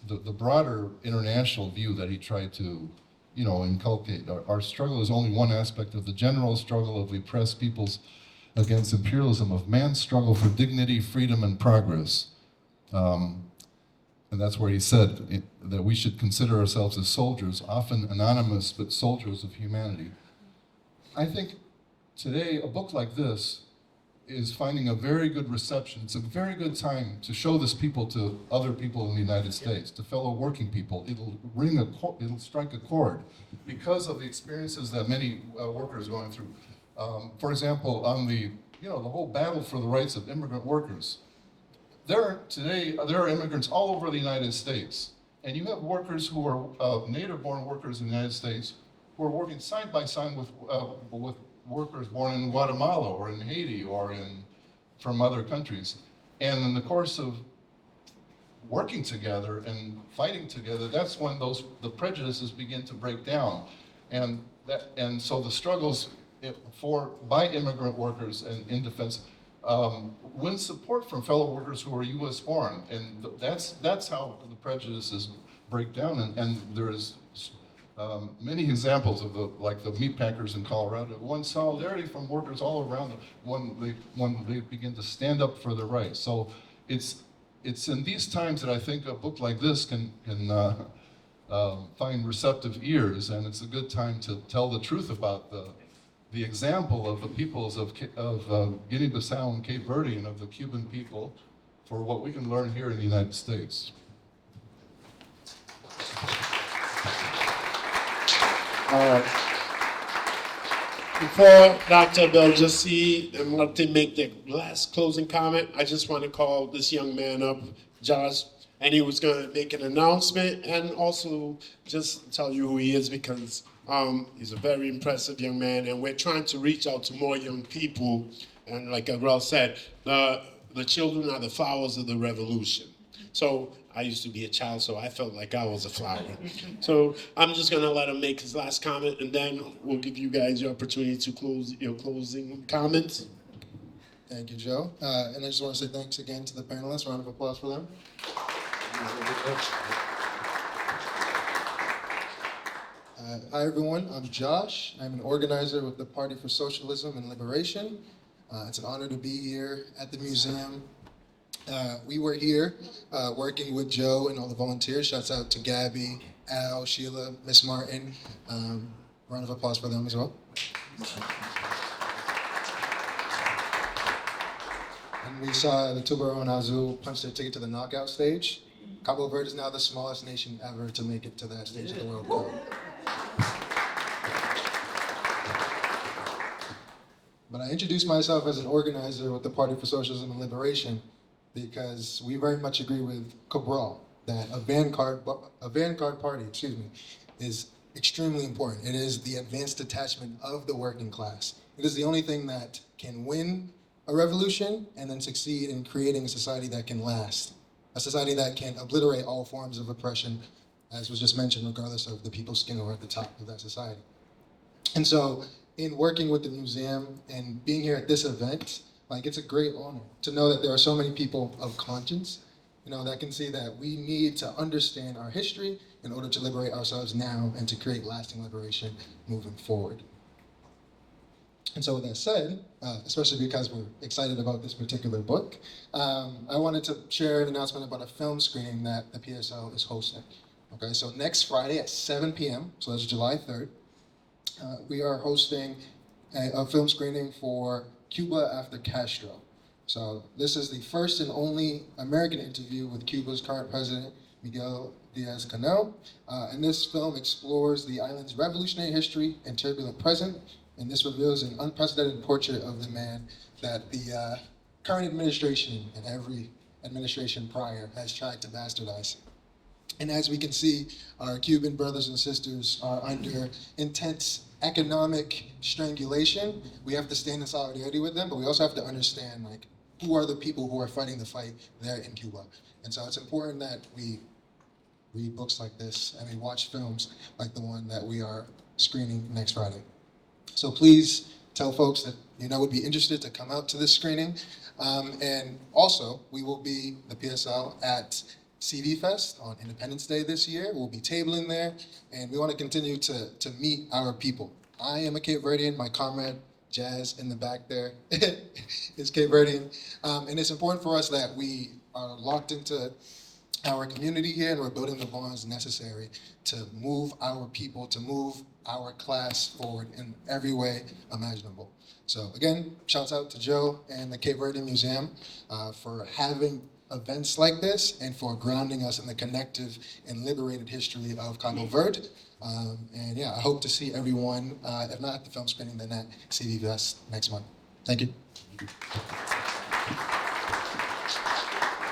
the broader international view that he tried to, inculcate. Our struggle is only one aspect of the general struggle of oppressed peoples against imperialism, of man's struggle for dignity, freedom, and progress. And that's where he said that we should consider ourselves as soldiers, often anonymous, but soldiers of humanity. I think today, a book like this is finding a very good reception. It's a very good time to show this people to other people in the United States, to fellow working people. It'll strike a chord because of the experiences that many workers are going through. For example, on the whole battle for the rights of immigrant workers. Today there are immigrants all over the United States, and you have workers who are native-born workers in the United States who are working side by side with workers born in Guatemala or in Haiti or from other countries. And in the course of working together and fighting together, that's when the prejudices begin to break down. And so the struggles by immigrant workers and in defense win support from fellow workers who are U.S. born. And that's how the prejudices break down. And there is many examples of the meat packers in Colorado. One solidarity from workers all around when they begin to stand up for their rights. So it's in these times that I think a book like this can find receptive ears, and it's a good time to tell the truth about the example of the peoples of Guinea-Bissau and Cape Verde and of the Cuban people for what we can learn here in the United States. Before Dr. Beljassi and Martin make their last closing comment, I just want to call this young man up, Josh, and he was going to make an announcement and also just tell you who he is, because he's a very impressive young man, and we're trying to reach out to more young people. And like Gabriel said, the children are the flowers of the revolution. So I used to be a child, so I felt like I was a flower. So I'm just going to let him make his last comment, and then we'll give you guys your opportunity to close your closing comments. Thank you, Joe. And I just want to say thanks again to the panelists. Round of applause for them. Hi, everyone. I'm Josh. I'm an organizer with the Party for Socialism and Liberation. It's an honor to be here at the museum. We were here working with Joe and all the volunteers. Shouts out to Gabby, Al, Sheila, Miss Martin. Round of applause for them as well. And we saw the Tubarão and Azul punch their ticket to the knockout stage. Cabo Verde is now the smallest nation ever to make it to that stage of the World Cup. But I introduced myself as an organizer with the Party for Socialism and Liberation because we very much agree with Cabral that a vanguard party, is extremely important. It is the advanced detachment of the working class. It is the only thing that can win a revolution and then succeed in creating a society that can last. A society that can obliterate all forms of oppression, as was just mentioned, regardless of the people's skin or at the top of that society. And so, in working with the museum and being here at this event, it's a great honor to know that there are so many people of conscience that can see that we need to understand our history in order to liberate ourselves now and to create lasting liberation moving forward. And so with that said, especially because we're excited about this particular book, I wanted to share an announcement about a film screening that the PSL is hosting. Okay, so next Friday at 7 p.m., so that's July 3rd, we are hosting a film screening for Cuba After Castro. So this is the first and only American interview with Cuba's current president, Miguel Díaz-Canel. And this film explores the island's revolutionary history and turbulent present. And this reveals an unprecedented portrait of the man that the current administration and every administration prior has tried to bastardize. And as we can see, our Cuban brothers and sisters are under intense economic strangulation. We have to stand in solidarity with them, but we also have to understand, like, who are the people who are fighting the fight there in Cuba. And so it's important that we read books like this and we watch films like the one that we are screening next Friday. So please tell folks that would be interested to come out to this screening. And also, we will be, the PSL, at CV Fest on Independence Day this year. We'll be tabling there, and we want to continue to meet our people. I am a Cape Verdean. My comrade, Jazz, in the back there, is Cape Verdean. And it's important for us that we are locked into our community here, and we're building the bonds necessary to move our people, to move our class forward in every way imaginable. So again, shouts out to Joe and the Cape Verdean Museum for having events like this and for grounding us in the connective and liberated history of Cabo Verde. And yeah, I hope to see everyone, if not at the film screening, then at CV Fest next month. Thank you.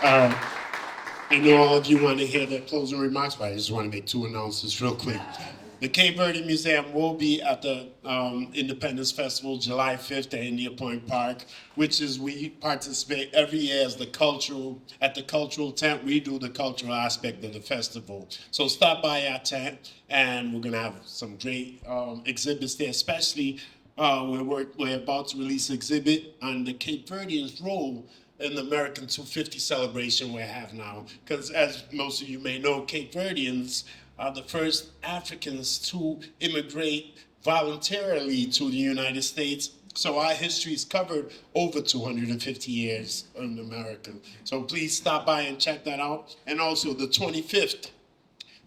I know all of you want to hear the closing remarks, but I just want to make two announcements real quick. The Cape Verdean Museum will be at the Independence Festival July 5th at India Point Park, which is, we participate every year as at the cultural tent. We do the cultural aspect of the festival. So stop by our tent, and we're going to have some great exhibits there, especially we're about to release an exhibit on the Cape Verdeans' role in the American 250 celebration we have now. Because as most of you may know, Cape Verdeans are the first Africans to immigrate voluntarily to the United States. So our history is covered over 250 years in America. So please stop by and check that out. And also the 25th,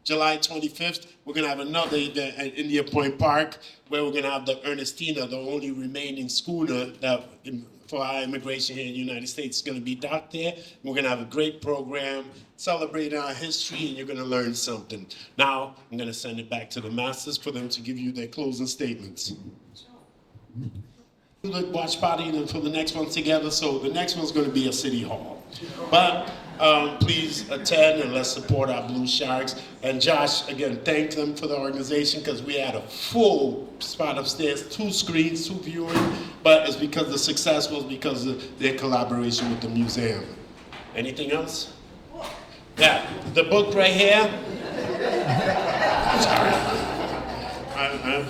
July 25th, we're gonna have another event at India Point Park where we're gonna have the Ernestina, the only remaining schooner that for our immigration here in the United States is gonna be docked there. We're gonna have a great program, celebrating our history, and you're gonna learn something. Now, I'm gonna send it back to the masters for them to give you their closing statements. We'll watch party for the next one together, so the next one's gonna be at City Hall. But please attend and let's support our Blue Sharks. And Josh, again, thank them for the organization, because we had a full spot upstairs, 2 screens, 2 viewing, but it's because the success was because of their collaboration with the museum. Anything else? Yeah, the book right here. Sorry. I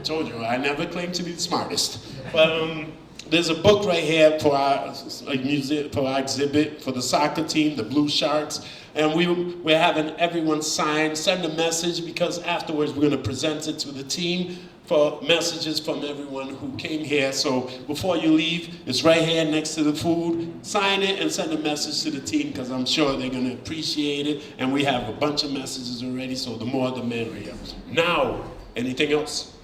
told you, I never claimed to be the smartest. But there's a book right here for our exhibit for the soccer team, the Blue Sharks. And we're having everyone sign, send a message, because afterwards we're going to present it to the team for messages from everyone who came here. So before you leave, it's right here next to the food. Sign it and send a message to the team, because I'm sure they're going to appreciate it. And we have a bunch of messages already, so the more the merrier. Now, anything else?